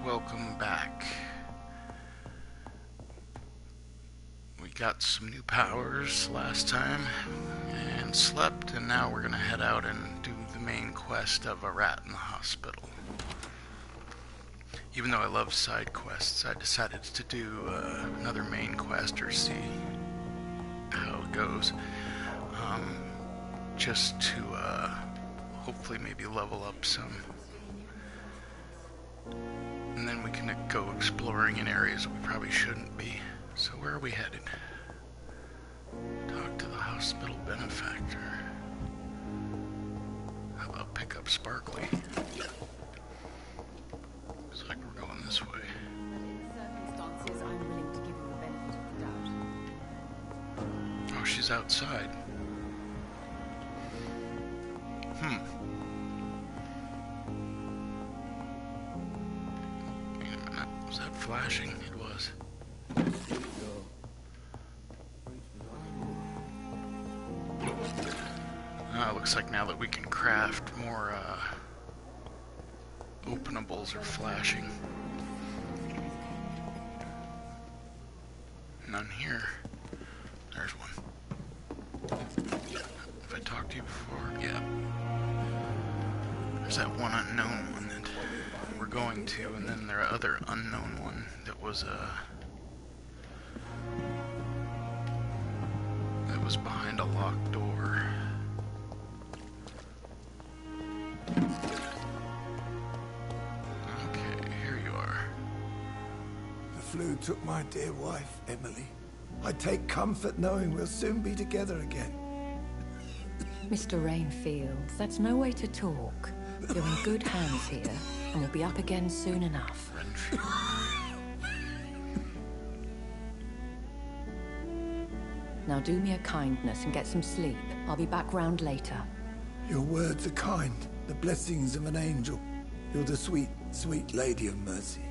welcome back. We got some new powers last time and slept, and now we're gonna head out and do the main quest of a rat in the hospital. Even though I love side quests, I decided to do another main quest or see how it goes. Just to hopefully maybe level up some. And then we can go exploring in areas we probably shouldn't be. So where are we headed? Talk to the hospital benefactor. How about pick up Sparkly? Looks like we're going this way. In circumstances, I'm willing to give you the benefit of the doubt. Oh, she's outside. Wait a minute. Was that flashing? It was. It looks like now that we can craft more openables are flashing. None here. There's one. Have I talked to you before? Yeah. There's that one unknown one that we're going to, and then there are other unknown one that was behind a locked door. Okay, here you are. The flu took my dear wife, Emily. I take comfort knowing we'll soon be together again. Mr. Rainfield, that's no way to talk. You're in good hands here, and we'll be up again soon enough. Now do me a kindness and get some sleep. I'll be back round later. Your words are kind, the blessings of an angel. You're the sweet, sweet lady of mercy.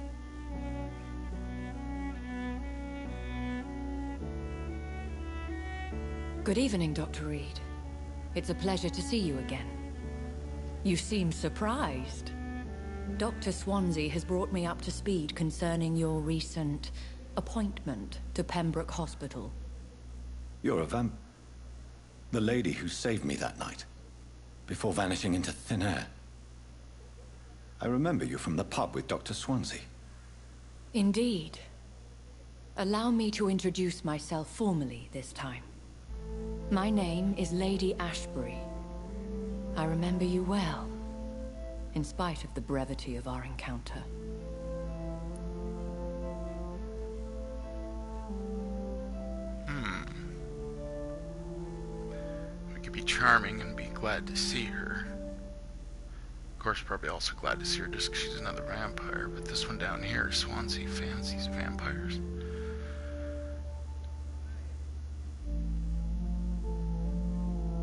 Good evening, Dr. Reed. It's a pleasure to see you again. You seem surprised. Dr. Swansea has brought me up to speed concerning your recent appointment to Pembroke Hospital. You're a the lady who saved me that night, before vanishing into thin air. I remember you from the pub with Dr. Swansea. Indeed. Allow me to introduce myself formally this time. My name is Lady Ashbury. I remember you well, in spite of the brevity of our encounter. We could be charming and be glad to see her. Of course, probably also glad to see her just because she's another vampire, but this one down here, Swansea fancies vampires.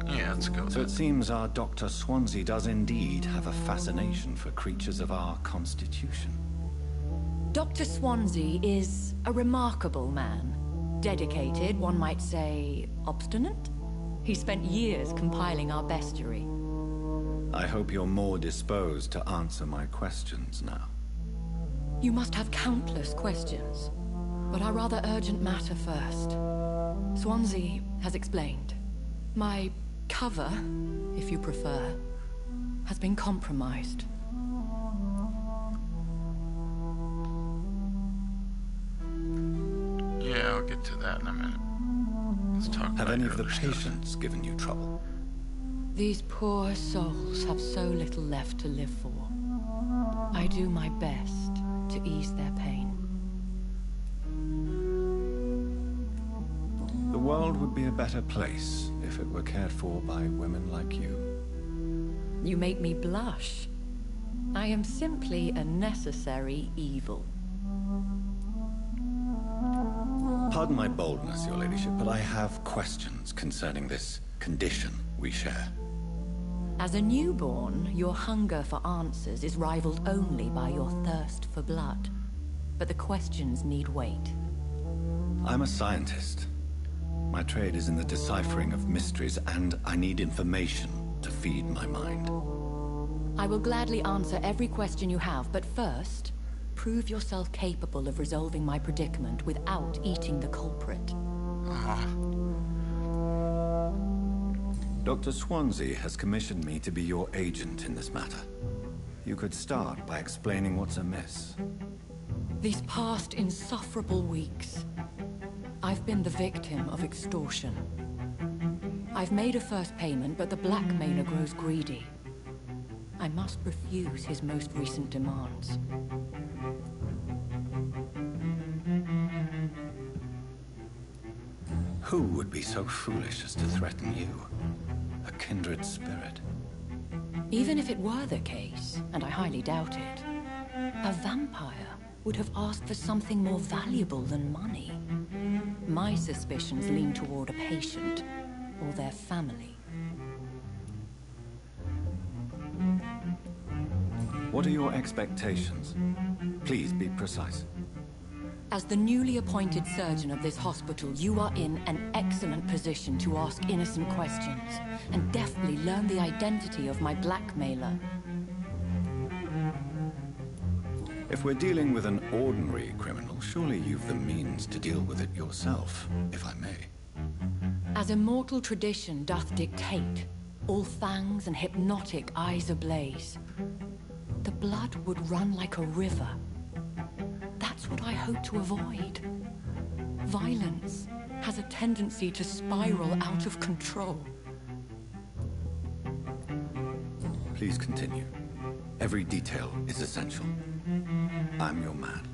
Yeah, let's go. So it seems our Dr. Swansea does indeed have a fascination for creatures of our constitution. Dr. Swansea is a remarkable man. Dedicated, one might say, obstinate. He spent years compiling our bestiary. I hope you're more disposed to answer my questions now. You must have countless questions, but our rather urgent matter first. Swansea has explained. My cover, if you prefer, has been compromised. Yeah, I'll get to that in a minute. Let's talk about Have any of the other stuff. patients given you trouble? These poor souls have so little left to live for. I do my best to ease their pain. The world would be a better place if it were cared for by women like you. You make me blush. I am simply a necessary evil. Pardon my boldness, your ladyship, but I have questions concerning this condition we share. As a newborn, your hunger for answers is rivaled only by your thirst for blood. But the questions need wait. I'm a scientist. My trade is in the deciphering of mysteries, and I need information to feed my mind. I will gladly answer every question you have, but first, prove yourself capable of resolving my predicament without eating the culprit. Dr. Swansea has commissioned me to be your agent in this matter. You could start by explaining what's amiss. These past insufferable weeks, I've been the victim of extortion. I've made a first payment, but the blackmailer grows greedy. I must refuse his most recent demands. Who would be so foolish as to threaten you? A kindred spirit. Even if it were the case, and I highly doubt it, a vampire would have asked for something more valuable than money. My suspicions lean toward a patient or their family. What are your expectations? Please be precise. As the newly appointed surgeon of this hospital, you are in an excellent position to ask innocent questions and deftly learn the identity of my blackmailer. If we're dealing with an ordinary criminal, surely you've the means to deal with it yourself, if I may. As immortal tradition doth dictate, all fangs and hypnotic eyes ablaze, the blood would run like a river. That's what I hope to avoid. Violence has a tendency to spiral out of control. Please continue. Every detail is essential. I'm your man.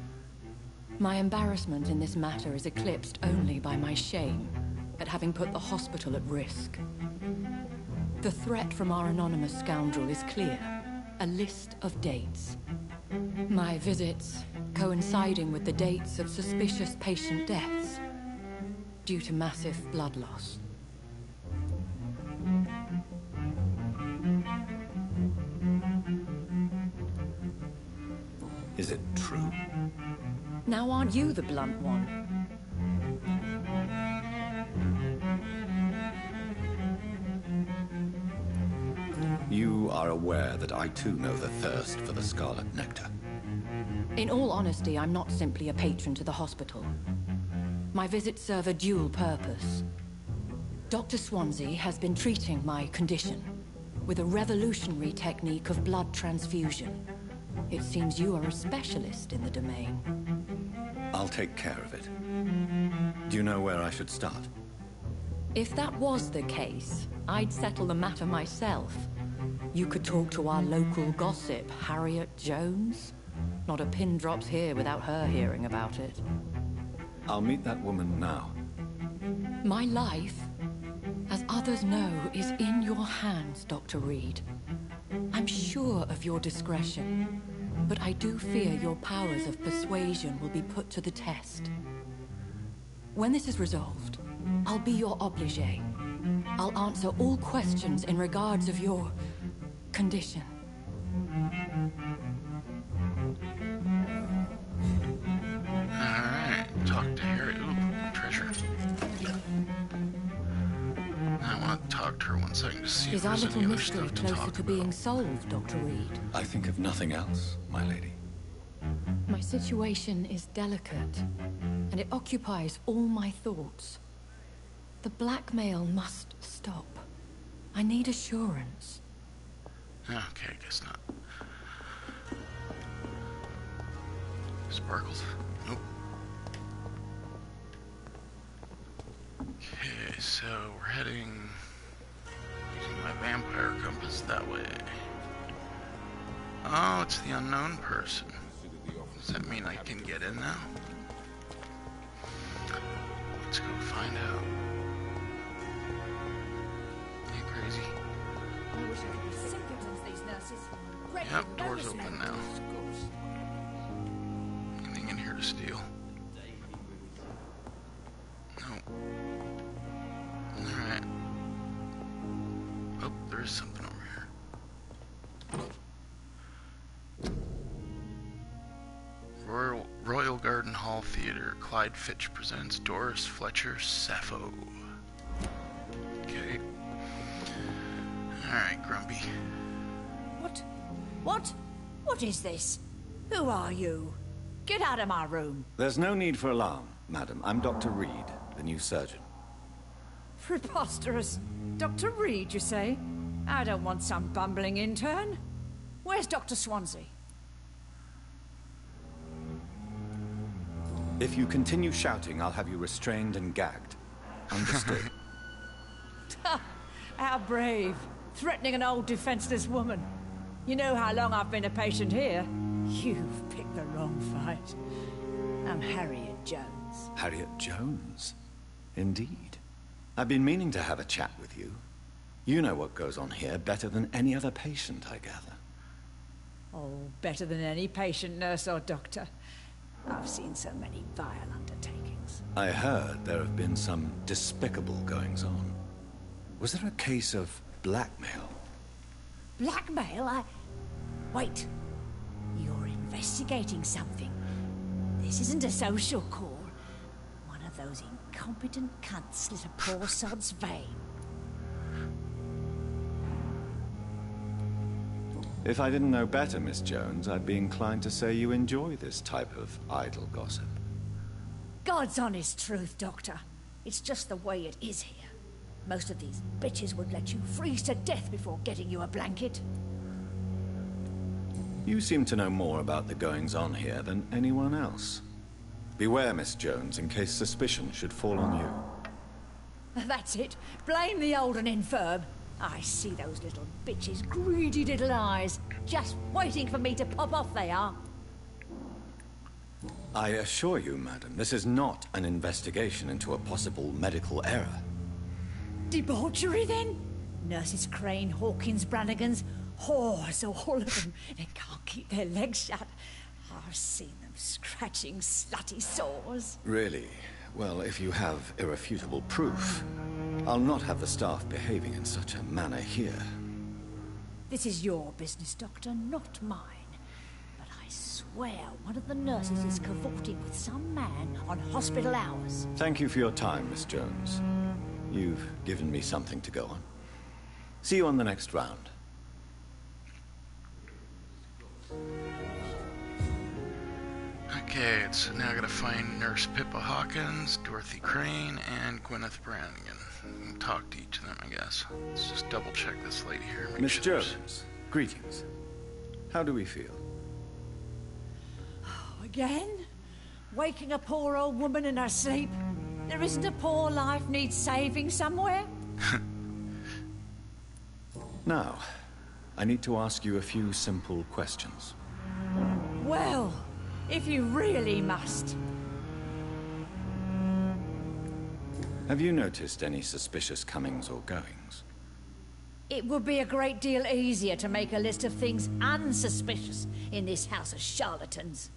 My embarrassment in this matter is eclipsed only by my shame at having put the hospital at risk. The threat from our anonymous scoundrel is clear. A list of dates. My visits coinciding with the dates of suspicious patient deaths due to massive blood loss. Is it true? Now aren't you the blunt one? You are aware that I too know the thirst for the scarlet nectar. In all honesty, I'm not simply a patron to the hospital. My visits serve a dual purpose. Dr. Swansea has been treating my condition with a revolutionary technique of blood transfusion. It seems you are a specialist in the domain. I'll take care of it. Do you know where I should start? If that was the case, I'd settle the matter myself. You could talk to our local gossip, Harriet Jones. Not a pin drops here without her hearing about it. I'll meet that woman now. My life, as others know, is in your hands, Dr. Reed. I'm sure of your discretion, but I do fear your powers of persuasion will be put to the test. When this is resolved, I'll be your obligé. I'll answer all questions in regards of your condition. Alright, talk to Harry. Ooh, treasure. I want to talk to her one second to see if Is our there's little any other mystery stuff to closer talk to about. being solved, Dr. Reed? I think of nothing else, my lady. My situation is delicate, and it occupies all my thoughts. The blackmail must stop. I need assurance. Okay, I guess not. Sparkles. Nope. Okay, so we're heading using my vampire compass that way. Oh, it's the unknown person. Does that mean I can get in now? Let's go find out. You crazy? I wish I could be simpletons, these nurses. Yep, door's open now. Anything in here to steal? No. Alright. Oh, there is something over here. Royal Garden Hall Theater. Clyde Fitch presents Doris Fletcher Sappho. Okay. Alright, Grumpy. What? What is this? Who are you? Get out of my room. There's no need for alarm, madam. I'm Dr. Reed, the new surgeon. Preposterous. Dr. Reed, you say? I don't want some bumbling intern. Where's Dr. Swansea? If you continue shouting, I'll have you restrained and gagged. Understood? How brave. Threatening an old defenseless woman. You know how long I've been a patient here? You've picked the wrong fight. I'm Harriet Jones. Harriet Jones? Indeed. I've been meaning to have a chat with you. You know what goes on here better than any other patient, I gather. Oh, better than any patient, nurse or doctor. I've seen so many vile undertakings. I heard there have been some despicable goings-on. Was there a case of blackmail? Blackmail? Wait. You're investigating something. This isn't a social call. One of those incompetent cunts slit a poor sod's vein. If I didn't know better, Miss Jones, I'd be inclined to say you enjoy this type of idle gossip. God's honest truth, Doctor. It's just the way it is here. Most of these bitches would let you freeze to death before getting you a blanket. You seem to know more about the goings-on here than anyone else. Beware, Miss Jones, in case suspicion should fall on you. That's it. Blame the old and infirm. I see those little bitches' greedy little eyes. Just waiting for me to pop off they are. I assure you, madam, this is not an investigation into a possible medical error. Debauchery, then? Nurses Crane, Hawkins, Brannigans, whores, all of them. They can't keep their legs shut. I've seen them scratching slutty sores. Really? Well, if you have irrefutable proof, I'll not have the staff behaving in such a manner here. This is your business, Doctor, not mine. But I swear one of the nurses is cavorting with some man on hospital hours. Thank you for your time, Miss Jones. You've given me something to go on. See you on the next round. Okay, so now I gotta find Nurse Pippa Hawkins, Dorothy Crane, and Gwyneth Brannigan. And talk to each of them, I guess. Let's just double check this lady here. Miss Jones, greetings. How do we feel? Oh, again? Waking a poor old woman in her sleep? There isn't a poor life needs saving somewhere? Now, I need to ask you a few simple questions. Well, if you really must. Have you noticed any suspicious comings or goings? It would be a great deal easier to make a list of things unsuspicious in this house of charlatans.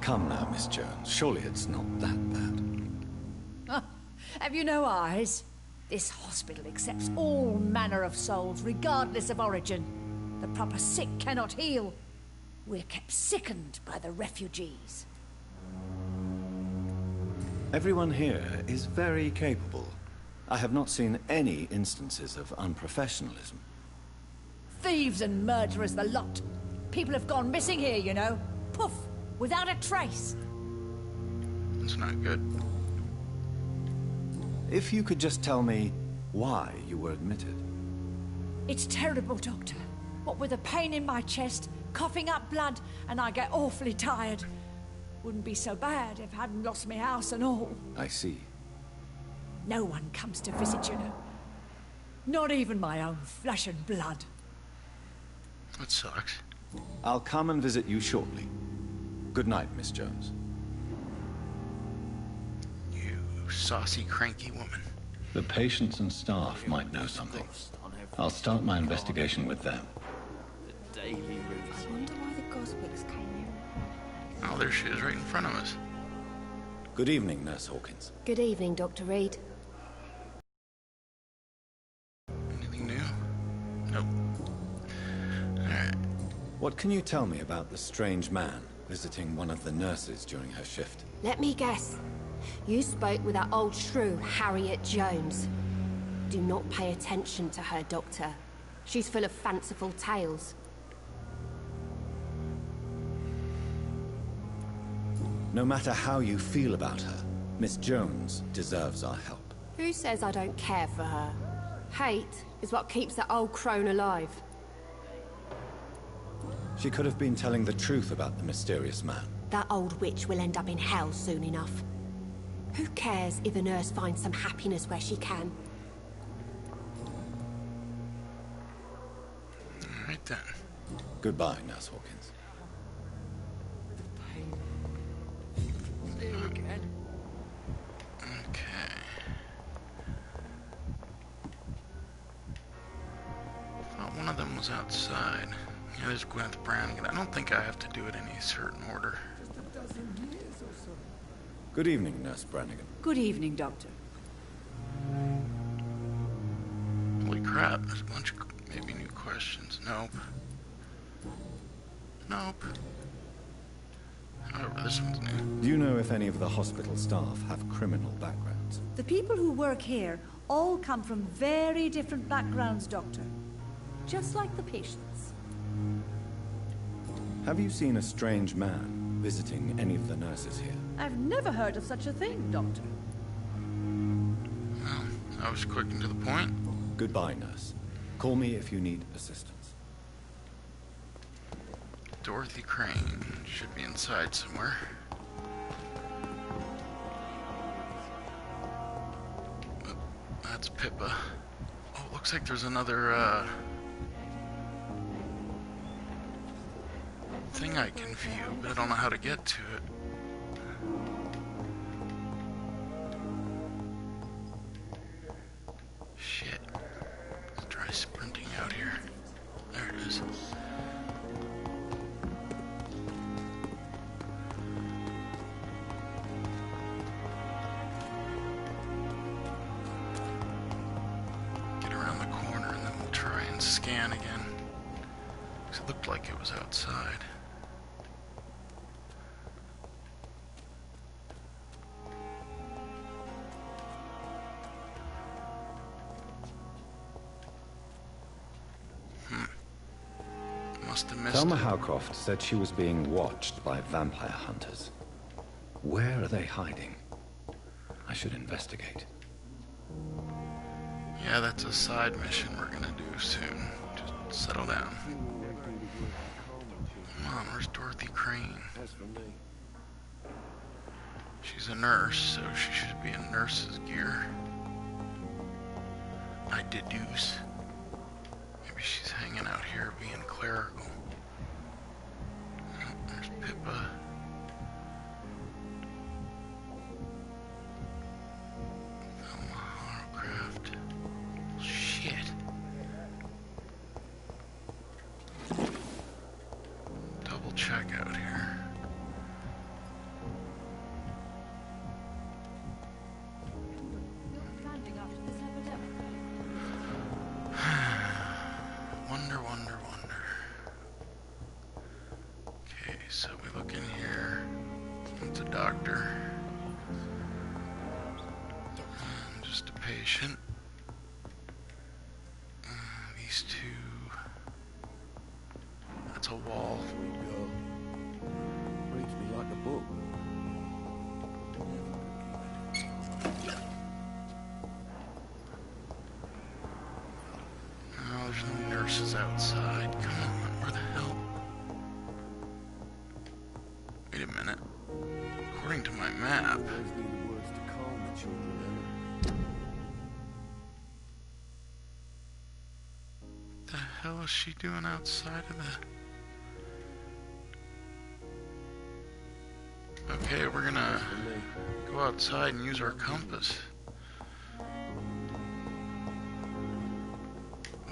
Come now, Miss Jones. Surely it's not that bad. Have you no eyes? This hospital accepts all manner of souls, regardless of origin. The proper sick cannot heal. We're kept sickened by the refugees. Everyone here is very capable. I have not seen any instances of unprofessionalism. Thieves and murderers, the lot. People have gone missing here, you know. Poof, without a trace. That's not good. If you could just tell me why you were admitted. It's terrible, Doctor. What with a pain in my chest, coughing up blood, and I get awfully tired. Wouldn't be so bad if I hadn't lost my house and all. I see. No one comes to visit, you know. Not even my own flesh and blood. That sucks. I'll come and visit you shortly. Good night, Miss Jones. You saucy, cranky woman. The patients and staff might know something. I'll start my investigation with them. I wonder why the Goswicks came here. Oh, there she is right in front of us. Good evening, Nurse Hawkins. Good evening, Dr. Reed. Anything new? Nope. Alright. What can you tell me about the strange man visiting one of the nurses during her shift? Let me guess. You spoke with that old shrew, Harriet Jones. Do not pay attention to her, Doctor. She's full of fanciful tales. No matter how you feel about her, Miss Jones deserves our help. Who says I don't care for her? Hate is what keeps that old crone alive. She could have been telling the truth about the mysterious man. That old witch will end up in hell soon enough. Who cares if a nurse finds some happiness where she can? All right then. Goodbye, Nurse Hawkins. Okay. Thought one of them was outside. Yeah, there's Gwyneth Brannigan. I don't think I have to do it in any certain order. Good evening, Nurse Brannigan. Good evening, Doctor. Holy crap, there's a bunch of maybe new questions. Nope. Nope. However, this one's new. Do you know if any of the hospital staff have criminal backgrounds? The people who work here all come from very different backgrounds, Doctor. Just like the patients. Have you seen a strange man visiting any of the nurses here? I've never heard of such a thing, Doctor. Well, I was quick and to the point. Goodbye, nurse. Call me if you need assistance. Dorothy Crane should be inside somewhere. Oh, that's Pippa. Oh, looks like there's another thing I can view, but I don't know how to get to it. Shit. Let's try sprinting out here. There it is. Get around the corner and then we'll try and scan again. 'Cause it looked like it was outside. Must have missed Thelma it. Howcroft said she was being watched by vampire hunters. Where are they hiding? I should investigate. Yeah, that's a side mission we're gonna do soon. Just settle down. Come on, where's Dorothy Crane? She's a nurse, so she should be in nurse's gear. I deduce. Maybe she's hanging out here being clerical. Oh, there's Pippa. Thelma Howcroft. Shit. Double check out here. Wonder, wonder, wonder. Okay, so we look in here. It's a doctor. And just a patient. These two. That's a wall. Reads me like a book. No, there's no nurses outside. Come on, where the hell? Wait a minute. According to my map, the hell is she doing outside of the... Okay, we're gonna go outside and use our compass.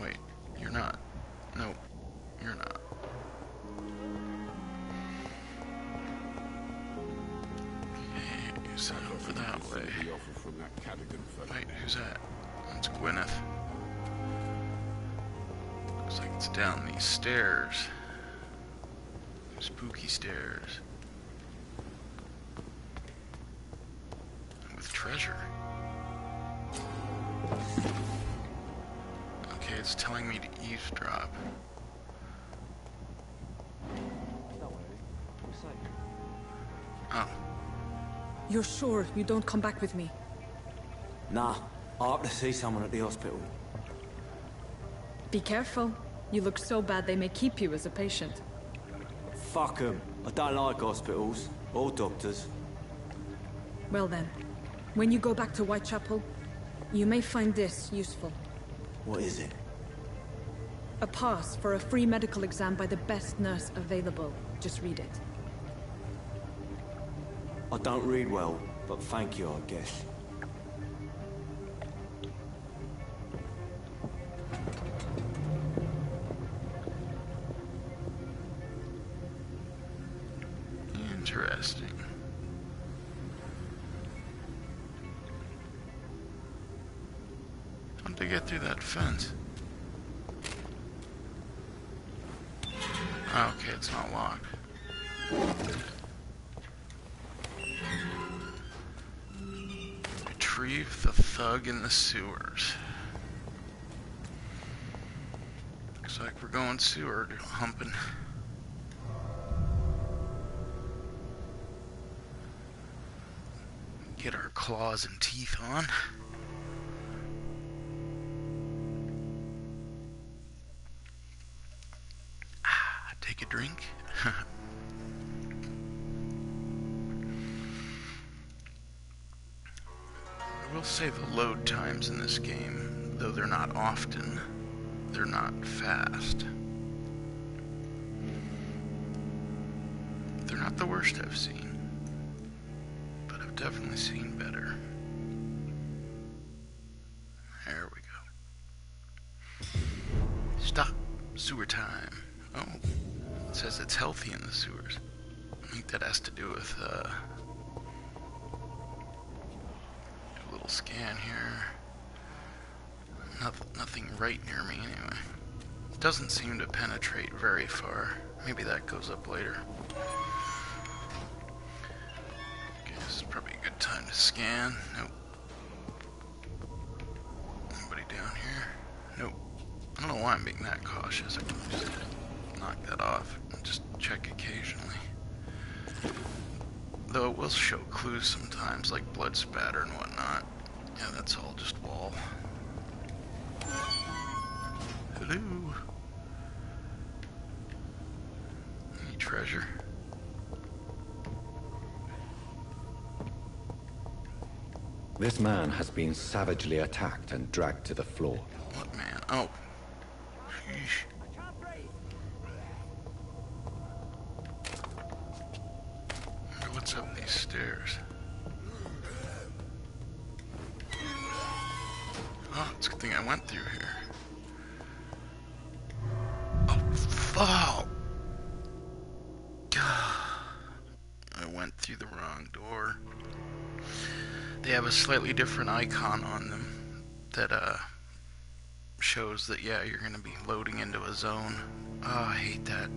Wait, you're not. No, you're not. Okay, so over that way. Wait, who's that? That's Gwyneth. Looks like it's down these stairs. Spooky stairs. With treasure. Okay, it's telling me to eavesdrop. Oh, You're sure you don't come back with me? Nah, I have to see someone at the hospital. Be careful. You look so bad they may keep you as a patient. Fuck 'em. I don't like hospitals. Or doctors. Well then, when you go back to Whitechapel, you may find this useful. What is it? A pass for a free medical exam by the best nurse available. Just read it. I don't read well, but thank you, I guess. Interesting. How'd they get through that fence? Oh, okay, it's not locked. Retrieve the thug in the sewers. Looks like we're going sewer humping. Get our claws and teeth on. Take a drink. I will say the load times in this game, though they're not often, they're not fast. They're not the worst I've seen, but I've definitely seen better. There we go. Stop. Sewer time. Oh, it says it's healthy in the sewers. I think that has to do with, a little scan here. Nothing right near me anyway. It doesn't seem to penetrate very far. Maybe that goes up later. Okay, this is probably a good time to scan. Nope. Anybody down here? Nope. I don't know why I'm being that cautious. I can just knock that off and just check occasionally. Though it will show clues sometimes, like blood spatter and whatnot. Yeah, that's all just wall. Hello? Any treasure? This man has been savagely attacked and dragged to the floor. What man? Oh. Sheesh. What's up these stairs? Oh, it's a good thing I went through here. Oh, fuck! I went through the wrong door. They have a slightly different icon on them that shows that, yeah, you're gonna be loading into a zone. Oh, I hate that.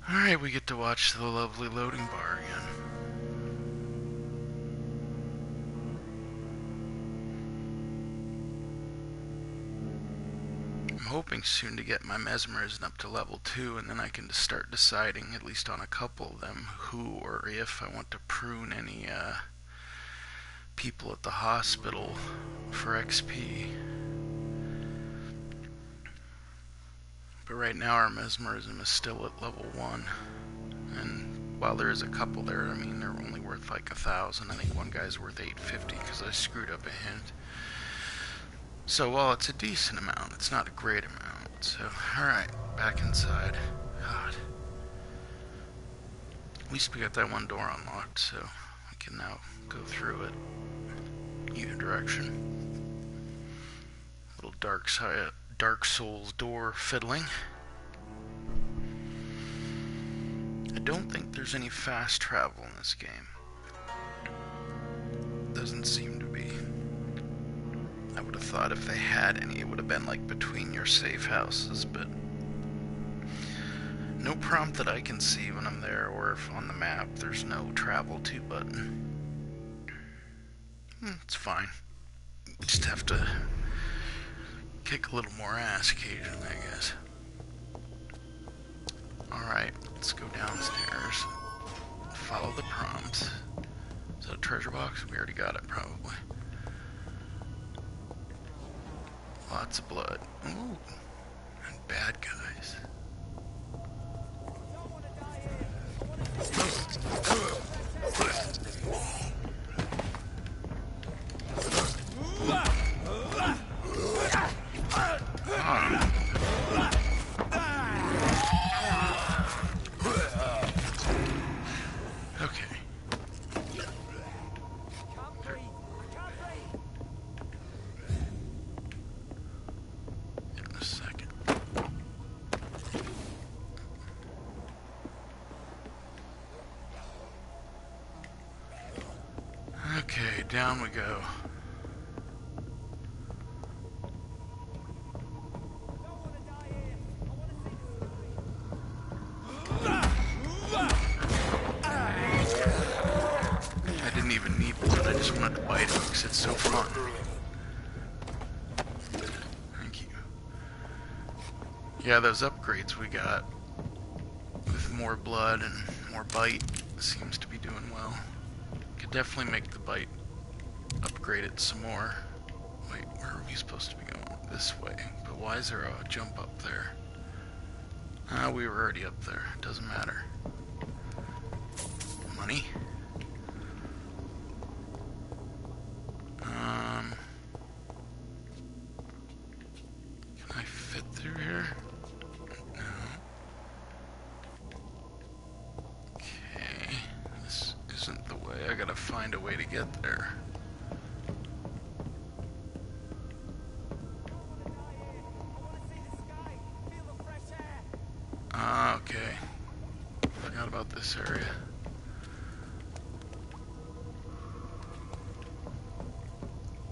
Alright, we get to watch the lovely loading bar again. I'm hoping soon to get my mesmerism up to level 2, and then I can start deciding, at least on a couple of them, who or if I want to prune any people at the hospital for XP. But right now our mesmerism is still at level 1. And while there is a couple there, I mean, they're only worth like 1,000. I think one guy's worth 850 because I screwed up a hint. So while it's a decent amount, it's not a great amount. So, alright, back inside. God. At least we got that one door unlocked, so we can now go through it. Either direction. Little Dark Souls door fiddling. I don't think there's any fast travel in this game. Doesn't seem to be. I would have thought if they had any, it would have been like between your safe houses, but no prompt that I can see when I'm there, or if on the map there's no travel to button. It's fine. Just have to kick a little more ass occasionally, I guess. Alright, let's go downstairs. follow the prompts. Is that a treasure box? We already got it, probably. Lots of blood. Ooh. And bad guys. Okay, down we go. I didn't even need blood, I just wanted to bite him because it's so fun. Thank you. Yeah, those upgrades we got with more blood and more bite seems to be doing well. Could definitely make the bite upgraded some more. Wait, where are we supposed to be going? This way. But why is there a jump up there? We were already up there. Doesn't matter. Money? Can I fit through here? No. Okay. This isn't the way. I gotta find a way to get there. Okay. Forgot about this area.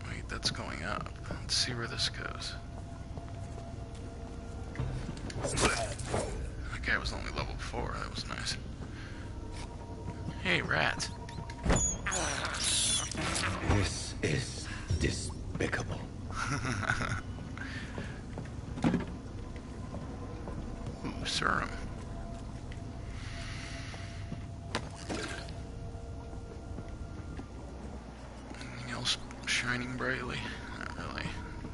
Wait, that's going up. Let's see where this goes. Okay, I was only level 4. That was nice. Hey, rat. This is despicable. Ooh, serum. Anything else shining brightly? Not really.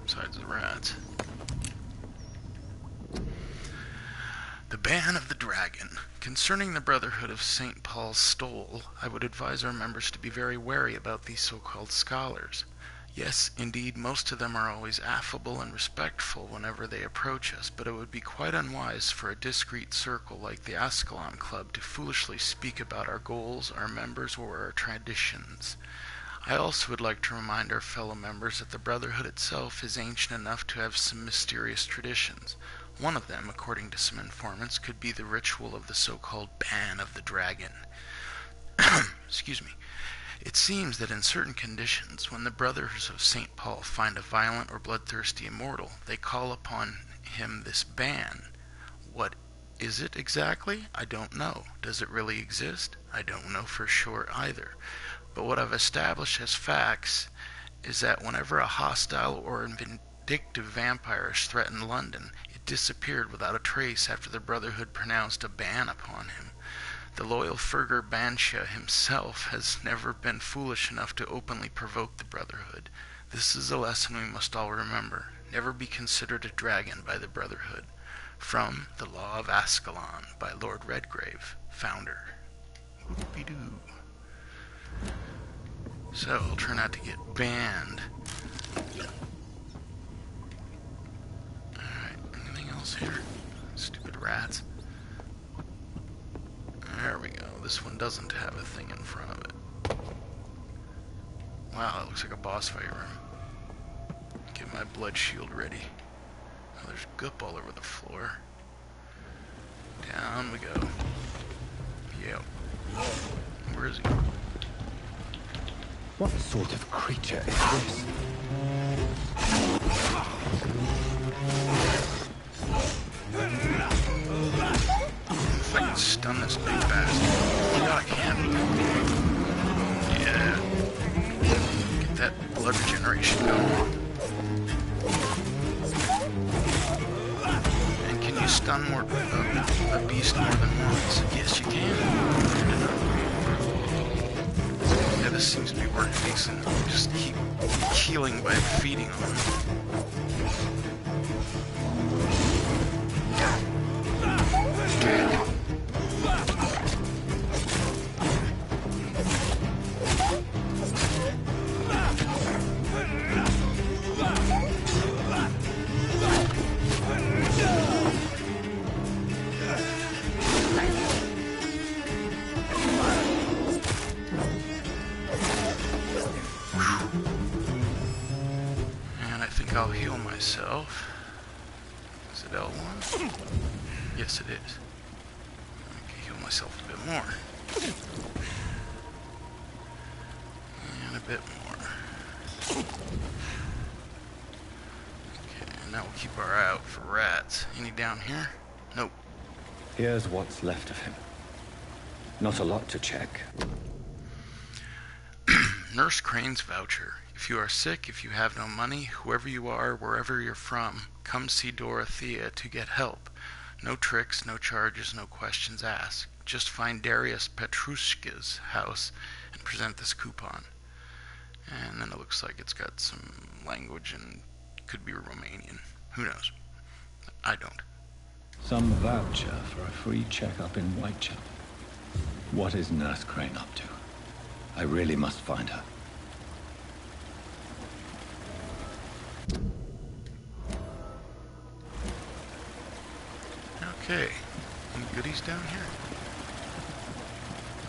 Besides the rats. The Ban of the Dragon. Concerning the Brotherhood of St. Paul's Stole, I would advise our members to be very wary about these so-called scholars. Yes, indeed, most of them are always affable and respectful whenever they approach us, but it would be quite unwise for a discreet circle like the Ascalon Club to foolishly speak about our goals, our members, or our traditions. I also would like to remind our fellow members that the Brotherhood itself is ancient enough to have some mysterious traditions. One of them, according to some informants, could be the ritual of the so-called Ban of the Dragon. Excuse me. It seems that in certain conditions, when the brothers of St. Paul find a violent or bloodthirsty immortal, they call upon him this ban. What is it exactly? I don't know. Does it really exist? I don't know for sure either. But what I've established as facts is that whenever a hostile or vindictive vampire threatened London, it disappeared without a trace after the Brotherhood pronounced a ban upon him. The loyal Ferger Bansha himself has never been foolish enough to openly provoke the Brotherhood. This is a lesson we must all remember. Never be considered a dragon by the Brotherhood. From The Law of Ascalon by Lord Redgrave, founder. Whoopie-doo. So, I'll try not to get banned. Alright, anything else here? Stupid rats. There we go. This one doesn't have a thing in front of it. Wow, it looks like a boss fight room. Get my blood shield ready. Oh, there's goop all over the floor. Down we go. Yep. Where is he? What sort of creature is this? If I can stun this big bastard. Oh my god, I can. Yeah. Get that blood regeneration going. And can you stun more a beast more than once? Yes, you can. this seems to be working decent. Just keep healing by feeding on them. I'll heal myself. Is it L1? Yes, it is. I can heal myself a bit more. And a bit more. Okay, and that will keep our eye out for rats. Any down here? Nope. Here's what's left of him. Not a lot to check. Nurse Crane's voucher. If you are sick, if you have no money, whoever you are, wherever you're from, come see Dorothea to get help. No tricks, no charges, no questions asked. Just find Darius Petrushka's house and present this coupon. And then it looks like it's got some language and could be Romanian. Who knows? I don't. Some voucher for a free checkup in Whitechapel. What is Nurse Crane up to? I really must find her. Okay, any goodies down here?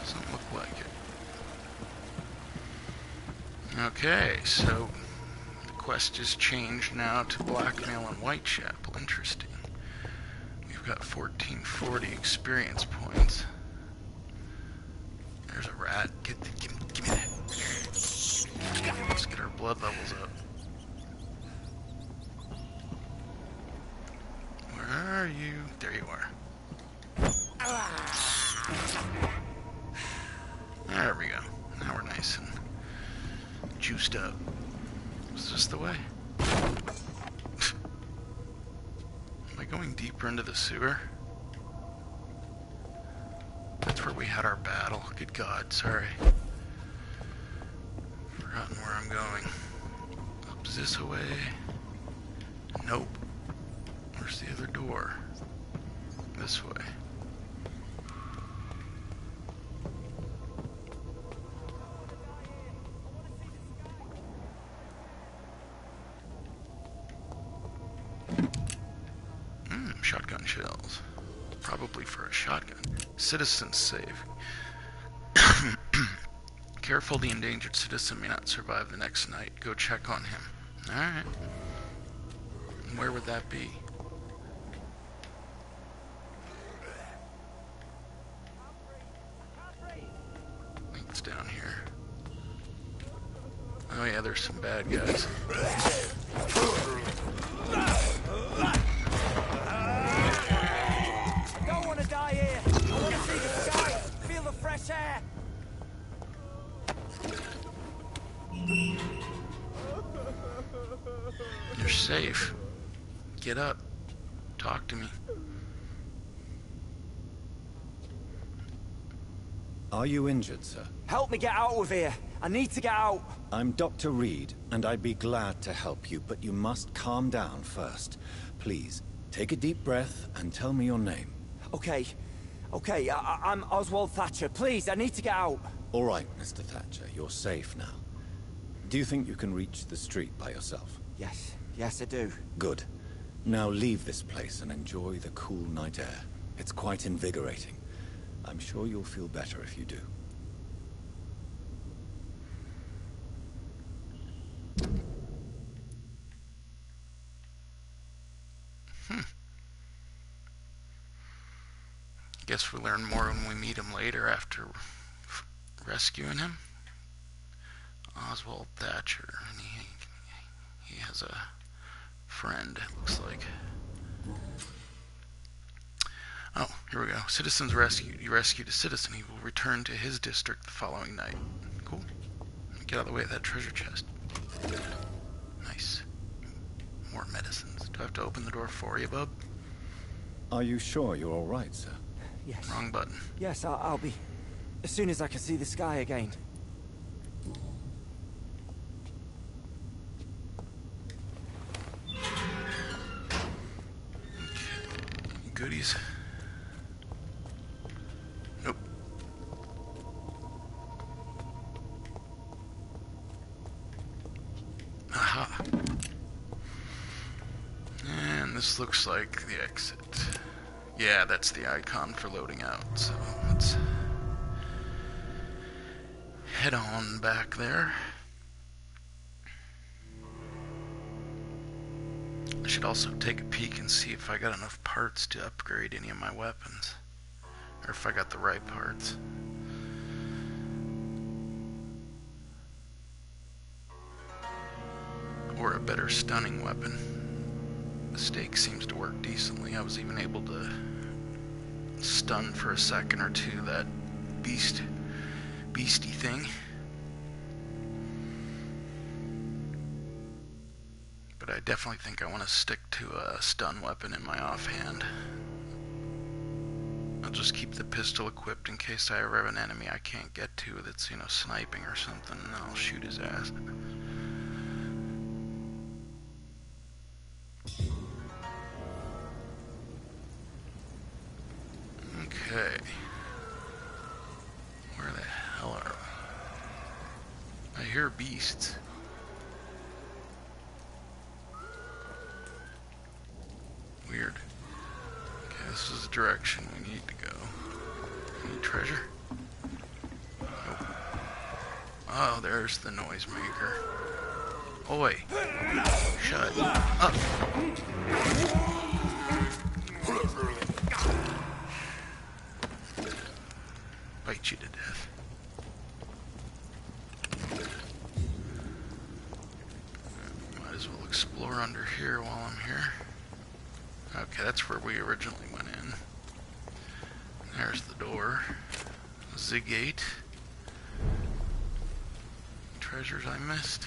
Doesn't look like it. Okay, so the quest is changed now to blackmail in Whitechapel. Interesting. We've got 1440 experience points. There's a rat. Give me that. Let's get our blood levels up. Where are you? There you are. There we go. Now we're nice and juiced up. Is this the way? Am I going deeper into the sewer? That's where we had our battle. Good God, sorry. Forgotten where I'm going. Up this way? Nope. Where's the other door? This way. Shotgun shells. Probably for a shotgun. Citizen's save. Careful, the endangered citizen may not survive the next night. Go check on him. Alright. Where would that be? I think it's down here. Oh yeah, there's some bad guys. I don't want to die here. I want to see the sky, feel the fresh air. You're safe. Get up. Talk to me. Are you injured, sir? Help me get out of here. I need to get out. I'm Dr. Reed, and I'd be glad to help you, but you must calm down first. Please, take a deep breath and tell me your name. Okay. I'm Oswald Thatcher. Please, I need to get out. All right, Mr. Thatcher, you're safe now. Do you think you can reach the street by yourself? Yes, I do. Good. Now leave this place and enjoy the cool night air. It's quite invigorating. I'm sure you'll feel better if you do. Guess we'll learn more when we meet him later after rescuing him. Oswald Thatcher, and he has a friend, it looks like. Oh, here we go. Citizens rescued. You rescued a citizen. He will return to his district the following night. Cool. Get out of the way of that treasure chest. Nice. More medicines. Do I have to open the door for you, bub? Are you sure you're all right, sir? Yes. Wrong button. Yes, I'll be. As soon as I can see the sky again. goodies? Nope. Aha. And this looks like the exit. Yeah, that's the icon for loading out, so let's head on back there. I should also take a peek and see if I got enough parts to upgrade any of my weapons, or if I got the right parts. Or a better stunning weapon. The stake seems to work decently. I was even able to stun for a second or two that beastie thing. But I definitely think I want to stick to a stun weapon in my offhand. I'll just keep the pistol equipped in case I ever have an enemy I can't get to that's, you know, sniping or something, and then I'll shoot his ass. Okay. Where the hell are I hear beasts. Weird. Okay, this is the direction we need to go. Any treasure? Nope. Oh, there's the noisemaker. Oi! Shut up! Bite you to death. Might as well explore under here while I'm here. Okay, that's where we originally went in. There's the door. The gate. Treasures I missed.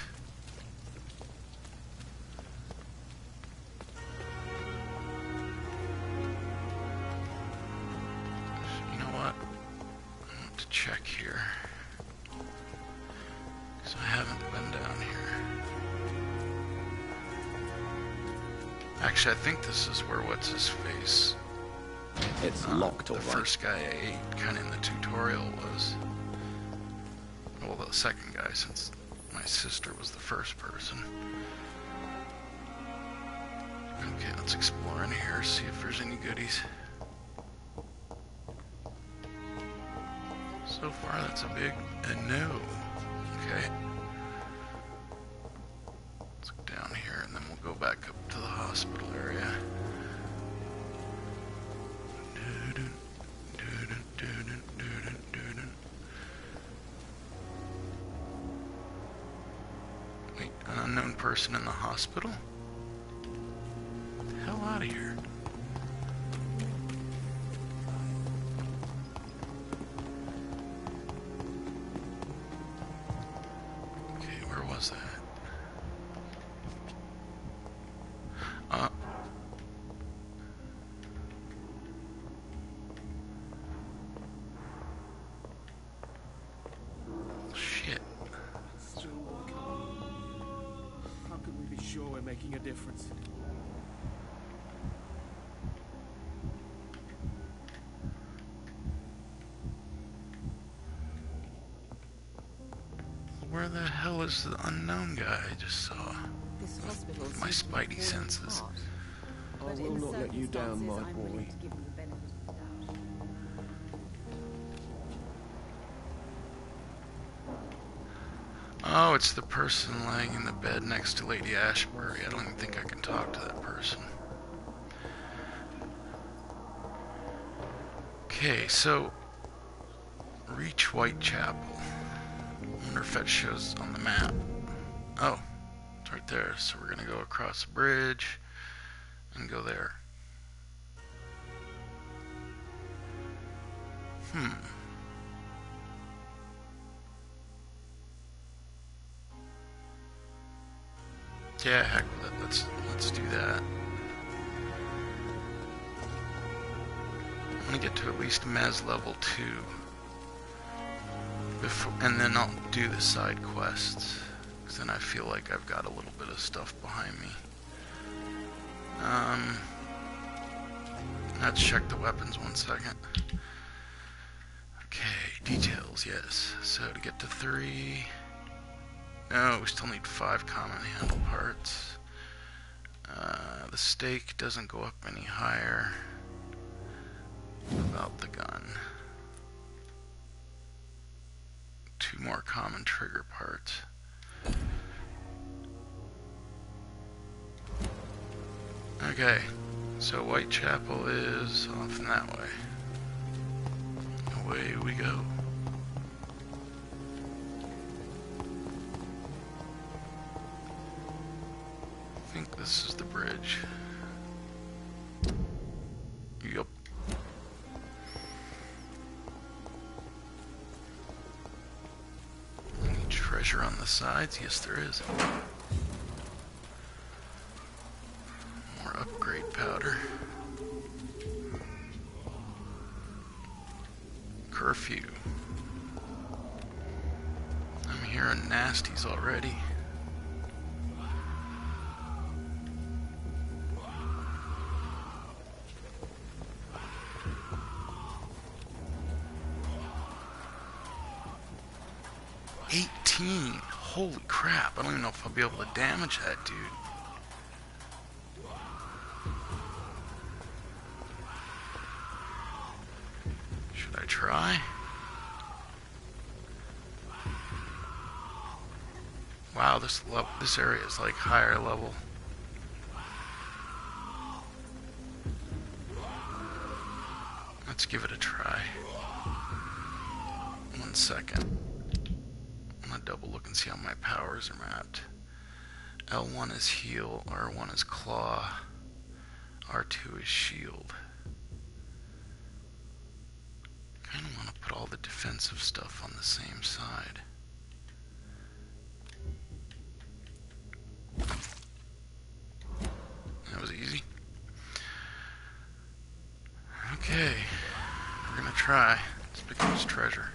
You know what? I want to check here. Because I haven't been down here. Actually, I think this is where what's-his-face... It's locked, all right. The first guy I ate, kind of in the tutorial, was... Well, the second guy, since my sister was the first person. Okay, let's explore in here, see if there's any goodies. So far, that's a big no. Okay. Let's go down here, and then we'll go back up to the hospital area. Wait, an unknown person in the hospital? Get the hell out of here. Okay, where was that? Shit. Still working. How can we be sure we're making a difference? Where the hell is the unknown guy I just saw? With my spidey senses. I will not let you down, my boy. Oh, it's the person laying in the bed next to Lady Ashbury. I don't even think I can talk to that person. Okay, so... Reach Whitechapel. I wonder if that shows on the map. Oh, it's right there. So we're gonna go across the bridge and go there. Yeah, heck with it. Let's do that. I'm gonna get to at least Mez level 2 before, and then I'll do the side quests. Because then I feel like I've got a little bit of stuff behind me. Let's check the weapons 1 second. Okay, details, yes. So to get to 3... No, we still need 5 common handle parts. The stake doesn't go up any higher. About the gun. 2 more common trigger parts. Okay, so Whitechapel is off in that way. Away we go. I think this is the bridge. Yup. Any treasure on the sides? Yes, there is. More upgrade powder. Curfew. I'm hearing nasties already. Holy crap, I don't even know if I'll be able to damage that dude. Should I try? Wow, this area is like higher level. Let's give it a try. 1 second. Double look and see how my powers are mapped. L1 is heal, R1 is claw, R2 is shield. Kinda wanna put all the defensive stuff on the same side. That was easy. Okay, we're gonna try. Let's pick up this treasure.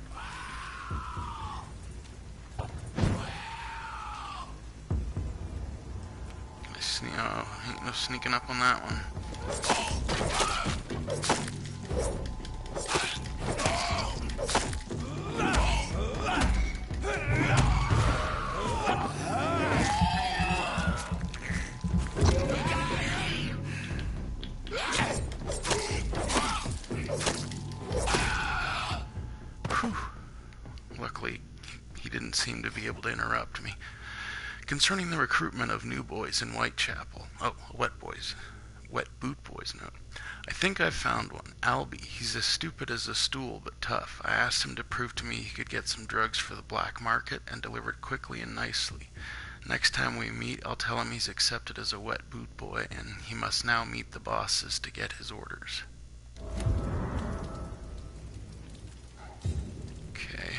Ain't no sneaking up on that one. Whew. Luckily, he didn't seem to be able to interrupt me. Concerning the recruitment of new boys in Whitechapel. Oh, wet boot boys note. I think I've found one. Albie. He's as stupid as a stool, but tough. I asked him to prove to me he could get some drugs for the black market and deliver it quickly and nicely. Next time we meet, I'll tell him he's accepted as a wet boot boy, and he must now meet the bosses to get his orders. Okay.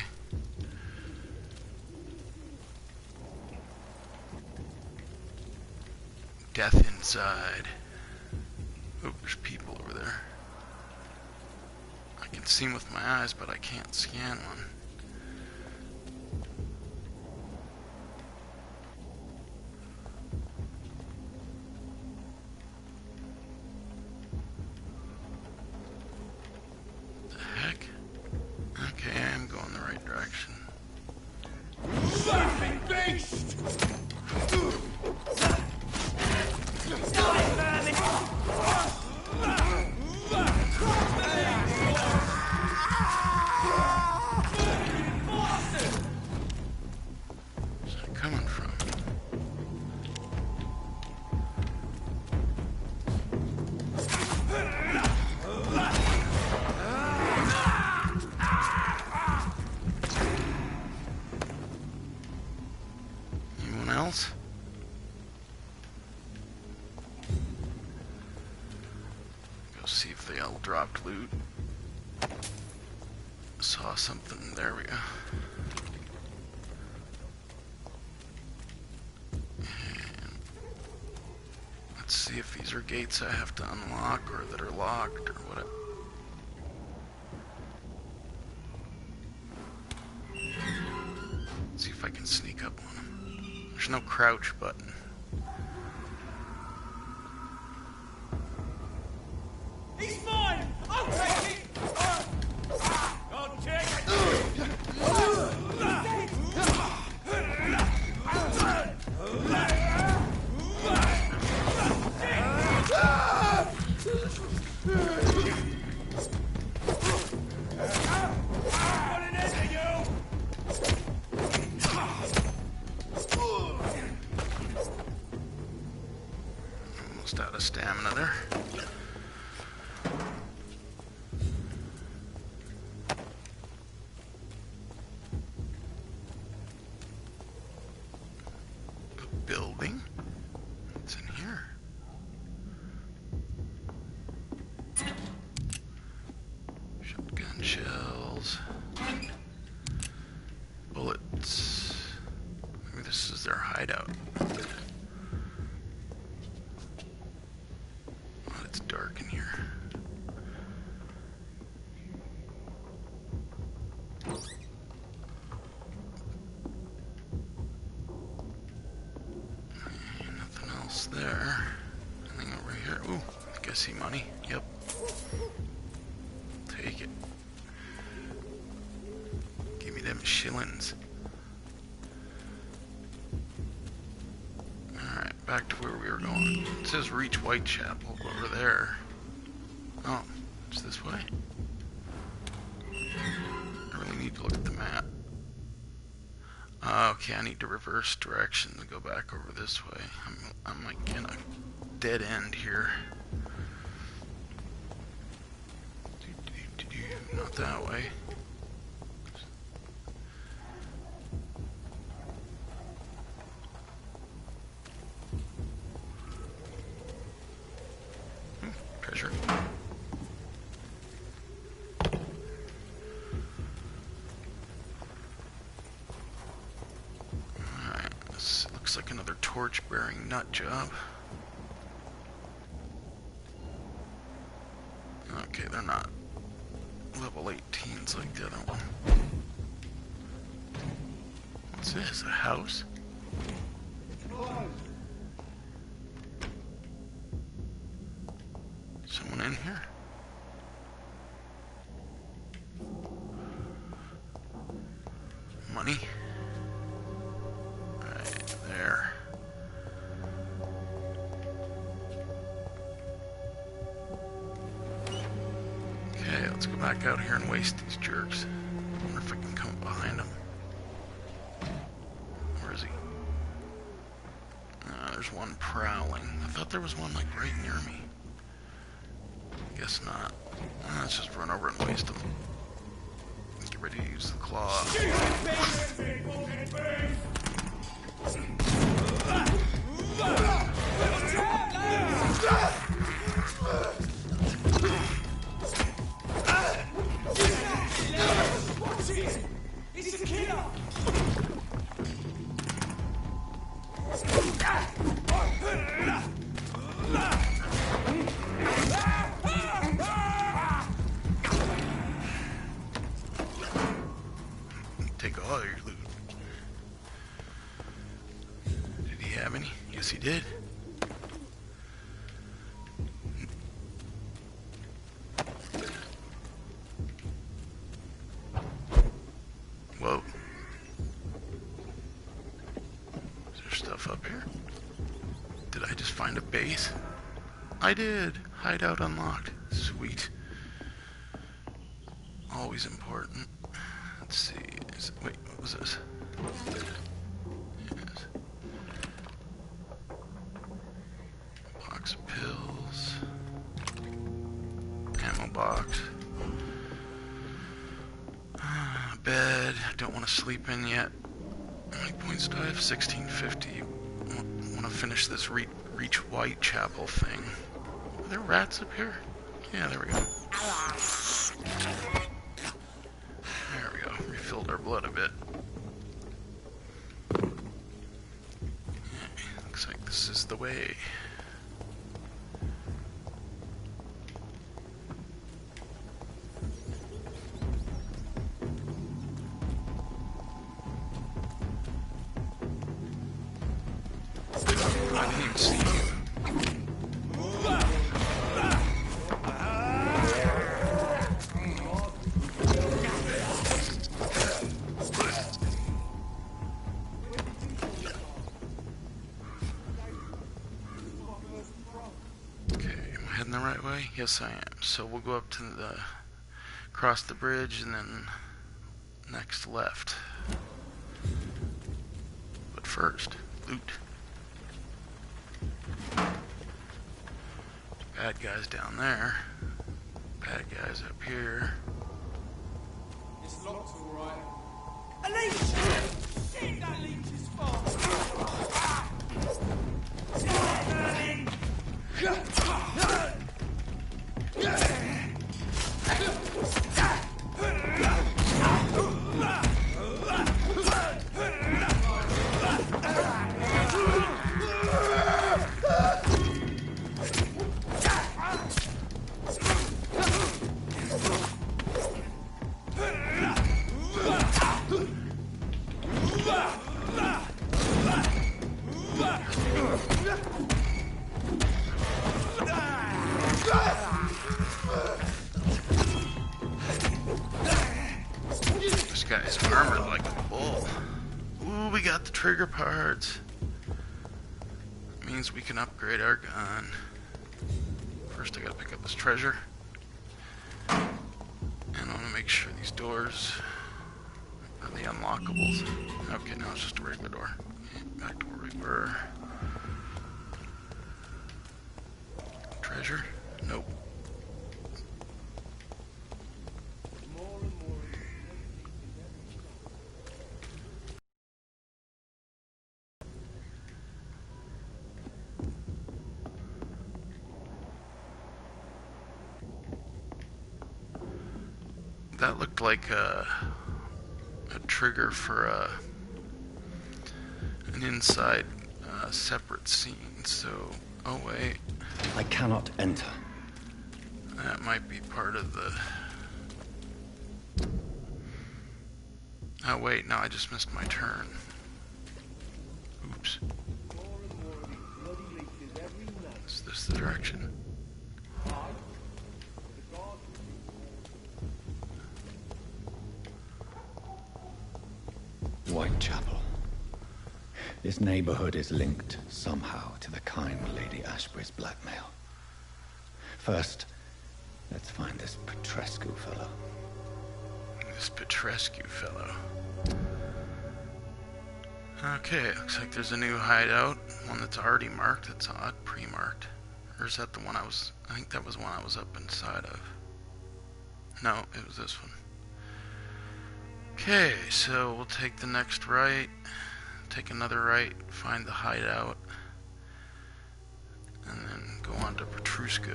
Death inside. Oh, there's people over there. I can see them with my eyes, but I can't scan one. The heck? Okay, I am going the right direction. Laughing beast! See if they all dropped loot. Saw something. There we go. And let's see if these are gates I have to unlock or that are locked or whatever. Let's see if I can sneak up on them. There's no crouch button. He's mine! Almost out of stamina there. Building. What's in here? Shotgun shells. Bullets. Maybe this is their hideout. Oh, it's dark in here. Nothing else there. Anything over here? Ooh, I guess see money. Yep. Take it. Give me them shillings. Alright, back to where we were going. It says reach Whitechapel over there. Oh, it's this way? I really need to look at the map. Okay, I need to reverse direction to go back over this way. I'm like in a dead end here. Not that way. Treasure. Alright, this looks like another torch-bearing nut job. Okay, they're not level 18s like the other one. What's this? A house? Someone in here? Money? Right there. Okay, let's go back out here and waste these jerks. I wonder if I can come behind him. Where is he? There's one prowling. I thought there was one like right near me. Guess not. Let's just run over and waste them. Get ready to use the claw. It's a killer! Take all your loot. Did he have any? Yes, he did. Whoa. Is there stuff up here? Did I just find a base? I did. Hideout unlocked. Sweet. Always important. Let's see. Wait, what was this? Yes. Box of pills. Ammo box. Bed. Don't want to sleep in yet. How many points do I have? 1650. Want to finish this reach Whitechapel thing. Are there rats up here? Yeah, there we go. There we go. Refilled our blood a bit. Yeah, looks like this is the way. I didn't even see you. heading the right way? Yes, I am. So we'll go up to the... cross the bridge and then next left. But first, loot. Bad guys down there. Bad guys up here. It's locked, alright. A leech! Shit, that leech is fast! This guy's armored like a bull. Ooh, we got the trigger parts. Means we can upgrade our gun. First I gotta pick up this treasure. And I wanna make sure these doors are the unlockables. Okay, now it's just a regular door. Okay, back to where we were. Treasure? Nope. That looked like a trigger for an inside separate scene, so... Oh wait. I cannot enter. That might be part of the... Oh wait, no, I just missed my turn. Oops. Is this the direction? Whitechapel. This neighborhood is linked somehow to the kind Lady Ashbury's blackmail. First, let's find this Pt6 fellow. This Pt6 fellow. Okay, looks like there's a new hideout. One that's already marked. That's odd. Pre-marked. Or is that the one I think that was one I was up inside of. No, it was this one. Okay, so we'll take the next right. Take another right. Find the hideout. And then go on to Pt6.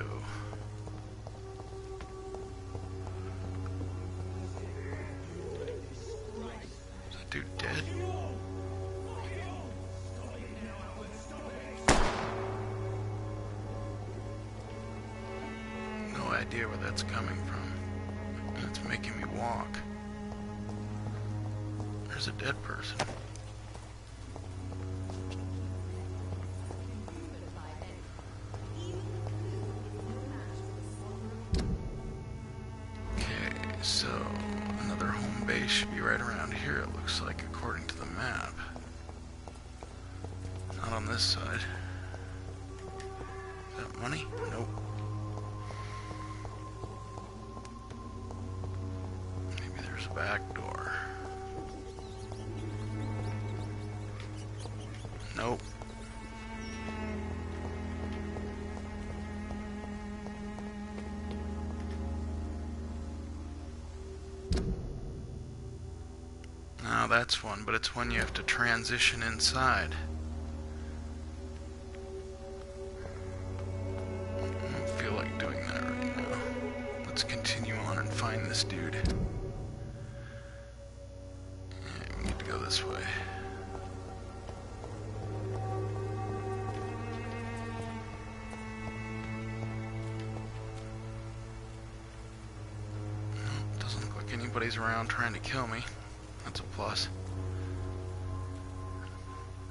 Is that dude dead? No idea where that's coming from. And it's making me walk. There's a dead person. Okay, so another home base should be right around here, it looks like, according to the map. Not on this side. Is that money? Nope. Maybe there's a back door. Nope. Now that's one, but it's one you have to transition inside. I don't feel like doing that right now. Let's continue on and find this dude. Yeah, we need to go this way. Anybody's around trying to kill me. That's a plus.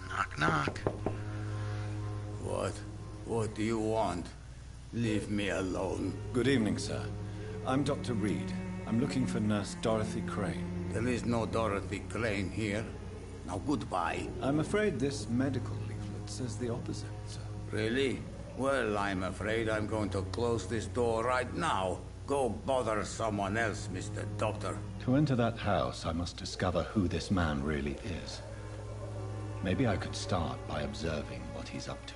Knock, knock. What do you want? Leave me alone. Good evening, sir. I'm Dr. Reed. I'm looking for Nurse Dorothy Crane. There is no Dorothy Crane here. Now goodbye. I'm afraid this medical leaflet says the opposite, sir. Really? Well, I'm afraid I'm going to close this door right now. Go bother someone else, Mr. Doctor. To enter that house, I must discover who this man really is. Maybe I could start by observing what he's up to.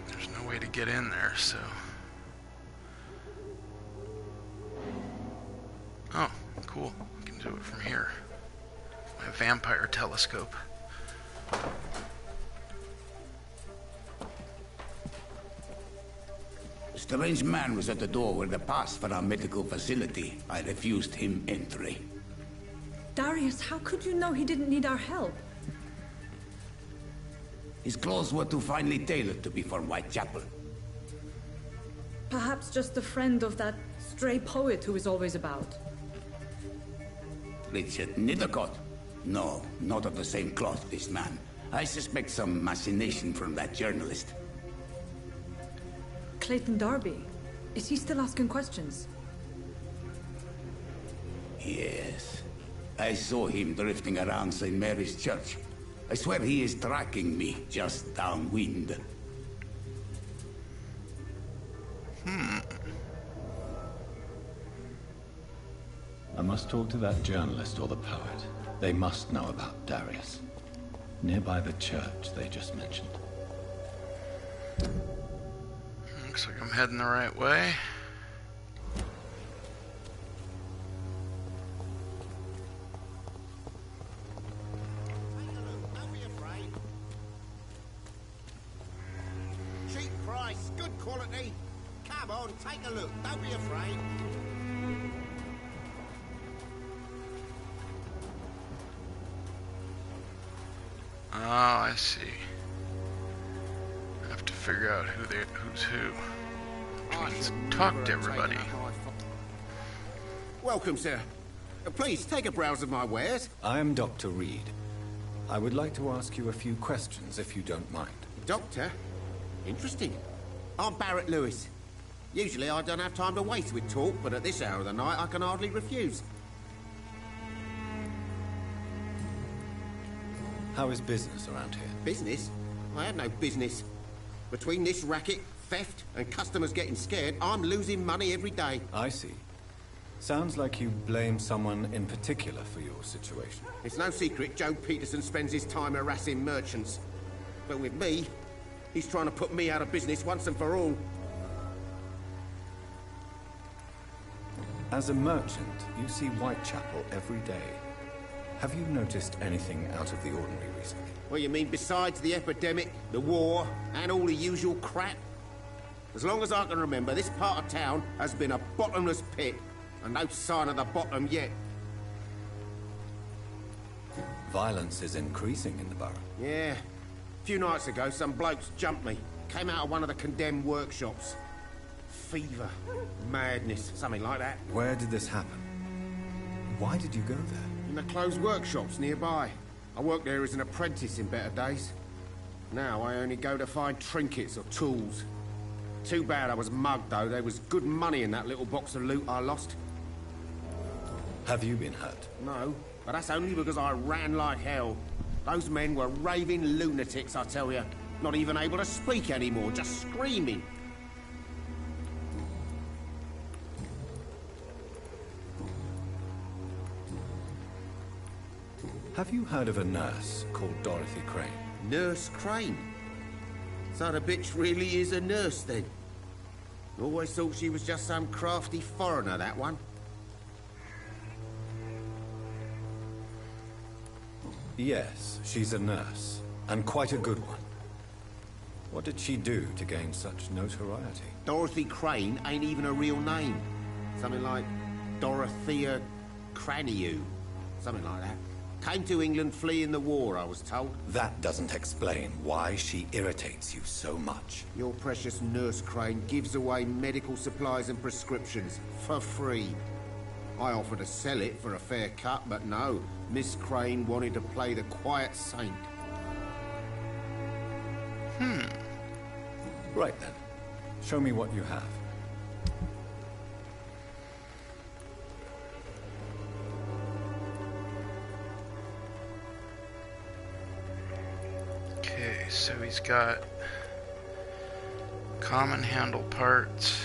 There's no way to get in there, so... Oh, cool. I can do it from here. My vampire telescope. A strange man was at the door with a pass for our medical facility. I refused him entry. Darius, how could you know he didn't need our help? His clothes were too finely tailored to be for Whitechapel. Perhaps just a friend of that stray poet who is always about. Richard Nethercott? No, not of the same cloth, this man. I suspect some machination from that journalist. Clayton Darby. Is he still asking questions? Yes. I saw him drifting around St. Mary's Church. I swear he is tracking me just downwind. I must talk to that journalist or the poet. They must know about Darius. Nearby the church they just mentioned. Looks like I'm heading the right way. Cheap price, good quality. Come on, take a look. Don't be afraid. Oh, I see. I have to figure out who's who. Which means talk to everybody. Welcome, sir. Please, take a browse of my wares. I am Dr. Reed. I would like to ask you a few questions, if you don't mind. Doctor? Interesting. I'm Barrett Lewis. Usually I don't have time to waste with talk, but at this hour of the night I can hardly refuse. How is business around here? Business? I have no business. Between this racket, theft, and customers getting scared, I'm losing money every day. I see. Sounds like you blame someone in particular for your situation. It's no secret Joe Peterson spends his time harassing merchants. But with me, he's trying to put me out of business once and for all. As a merchant, you see Whitechapel every day. Have you noticed anything out of the ordinary recently? What you mean besides the epidemic, the war, and all the usual crap? As long as I can remember, this part of town has been a bottomless pit, and no sign of the bottom yet. Violence is increasing in the borough. Yeah. A few nights ago, some blokes jumped me. Came out of one of the condemned workshops. Fever, madness, something like that. Where did this happen? Why did you go there? In the closed workshops nearby. I worked there as an apprentice in better days. Now I only go to find trinkets or tools. Too bad I was mugged, though. There was good money in that little box of loot I lost. Have you been hurt? No, but that's only because I ran like hell. Those men were raving lunatics, I tell you. Not even able to speak anymore, just screaming. Have you heard of a nurse called Dorothy Crane? Nurse Crane? So the bitch really is a nurse, then? Always thought she was just some crafty foreigner, that one. Yes, she's a nurse, and quite a good one. What did she do to gain such notoriety? Dorothy Crane ain't even a real name. Something like Dorothea Craniu. Something like that. Came to England fleeing the war, I was told. That doesn't explain why she irritates you so much. Your precious Nurse Crane gives away medical supplies and prescriptions for free. I offered to sell it for a fair cut, but no. Miss Crane wanted to play the quiet saint. Right then. Show me what you have. Okay, so he's got common handle parts,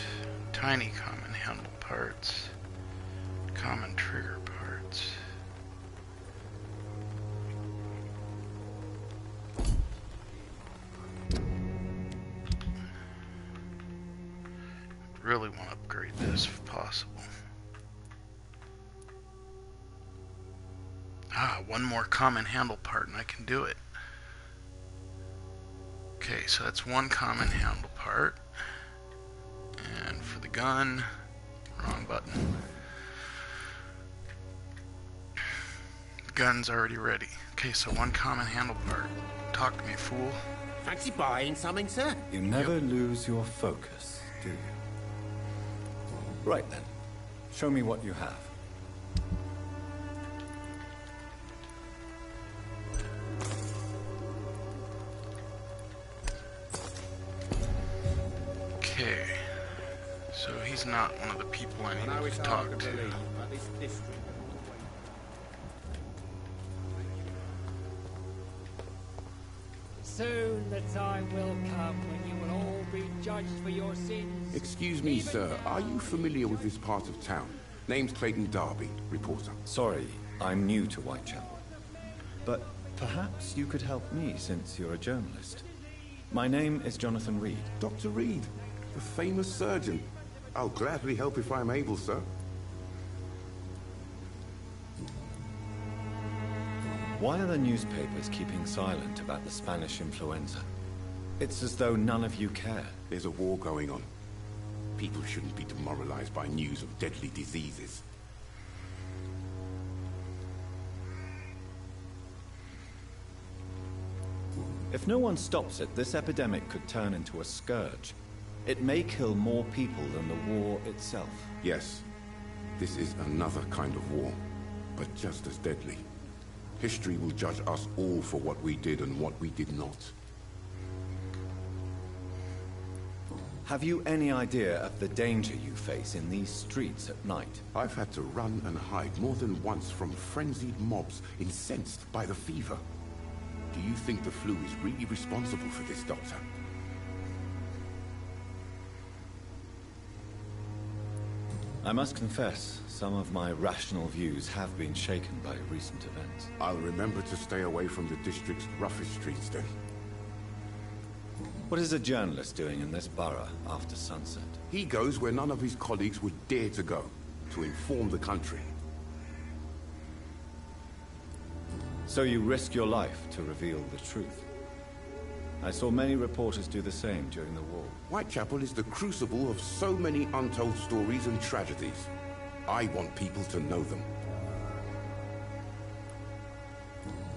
tiny common handle parts, common trigger parts. Really want to upgrade this if possible. One more common handle part and I can do it. Okay, so that's one common handle part. And for the gun, wrong button. The gun's already ready. Okay, so one common handle part. Talk to me, fool. Fancy buying something, sir? You never lose your focus, do you? Right then. Show me what you have. Okay. So he's not one of the people I need to talk to. Soon the time will come when you will all be judged for your sins. Excuse me, sir. Are you familiar with this part of town? Name's Clayton Darby, reporter. Sorry, I'm new to Whitechapel. But perhaps you could help me since you're a journalist. My name is Jonathan Reed. Dr. Reed, the famous surgeon. I'll gladly help if I'm able, sir. Why are the newspapers keeping silent about the Spanish influenza? It's as though none of you care. There's a war going on. People shouldn't be demoralized by news of deadly diseases. If no one stops it, this epidemic could turn into a scourge. It may kill more people than the war itself. Yes, this is another kind of war, but just as deadly. History will judge us all for what we did and what we did not. Have you any idea of the danger you face in these streets at night? I've had to run and hide more than once from frenzied mobs incensed by the fever. Do you think the flu is really responsible for this, Doctor? I must confess, some of my rational views have been shaken by recent events. I'll remember to stay away from the district's roughest streets then. What is a journalist doing in this borough after sunset? He goes where none of his colleagues would dare to go, to inform the country. So you risk your life to reveal the truth. I saw many reporters do the same during the war. Whitechapel is the crucible of so many untold stories and tragedies. I want people to know them.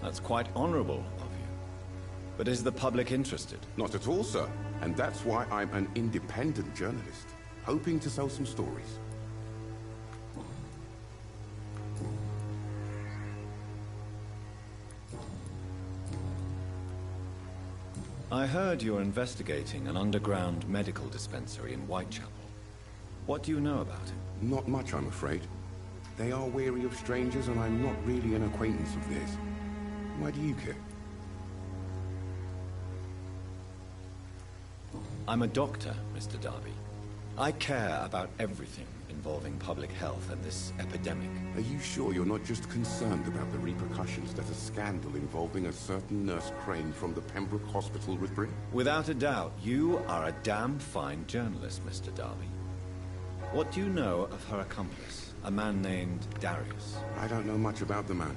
That's quite honorable of you. But is the public interested? Not at all, sir. And that's why I'm an independent journalist, hoping to sell some stories. I heard you're investigating an underground medical dispensary in Whitechapel. What do you know about it? Not much, I'm afraid. They are wary of strangers, and I'm not really an acquaintance of theirs. Why do you care? I'm a doctor, Mr. Darby. I care about everything involving public health and this epidemic. Are you sure you're not just concerned about the repercussions that a scandal involving a certain Nurse Crane from the Pembroke Hospital would bring? Without a doubt, you are a damn fine journalist, Mr. Darby. What do you know of her accomplice, a man named Darius? I don't know much about the man.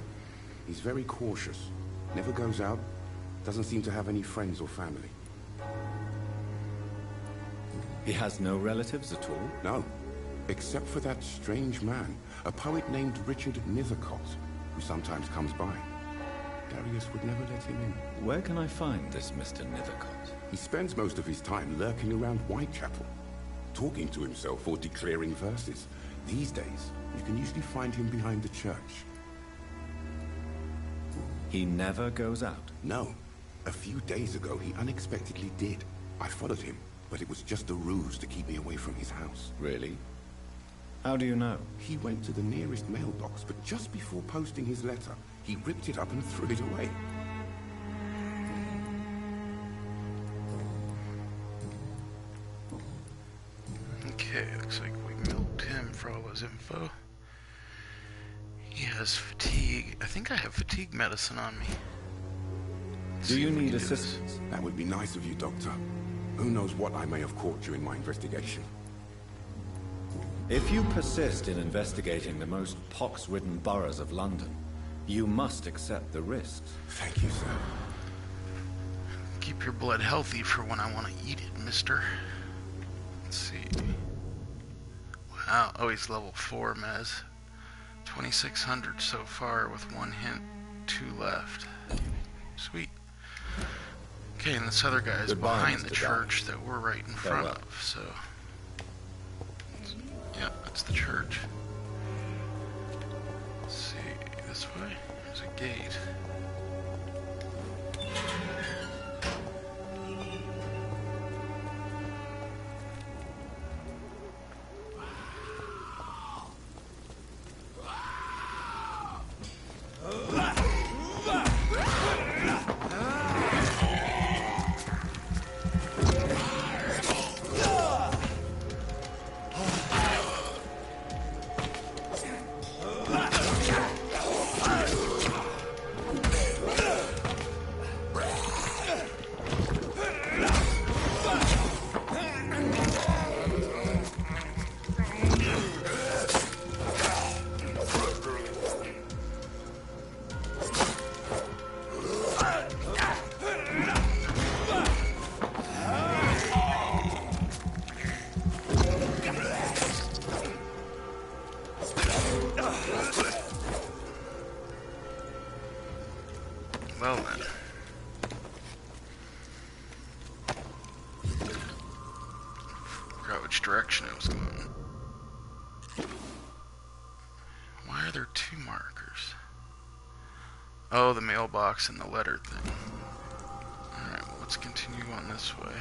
He's very cautious, never goes out, doesn't seem to have any friends or family. He has no relatives at all? No. Except for that strange man, a poet named Richard Nethercott, who sometimes comes by. Darius would never let him in. Where can I find this Mr. Nethercott? He spends most of his time lurking around Whitechapel, talking to himself or declaring verses. These days, you can usually find him behind the church. He never goes out? No. A few days ago, he unexpectedly did. I followed him, but it was just a ruse to keep me away from his house. Really? How do you know? He went to the nearest mailbox, but just before posting his letter, he ripped it up and threw it away. Okay, looks like we milked him for all his info. He has fatigue. I think I have fatigue medicine on me. Do you need assistance? That would be nice of you, Doctor. Who knows what I may have caught during my investigation. If you persist in investigating the most pox-ridden boroughs of London, you must accept the risks. Thank you, sir. Keep your blood healthy for when I want to eat it, mister. Let's see. Wow. Oh, he's level 4, Mez. 2,600 so far with 1 hint, 2 left. Sweet. Okay, and this other guy is behind the church that we're right in front of, so... Yep, that's the church. Let's see, this way? There's a gate. Well then. Forgot which direction it was going. Why are there 2 markers? Oh, the mailbox and the letter thing. Alright, well, let's continue on this way.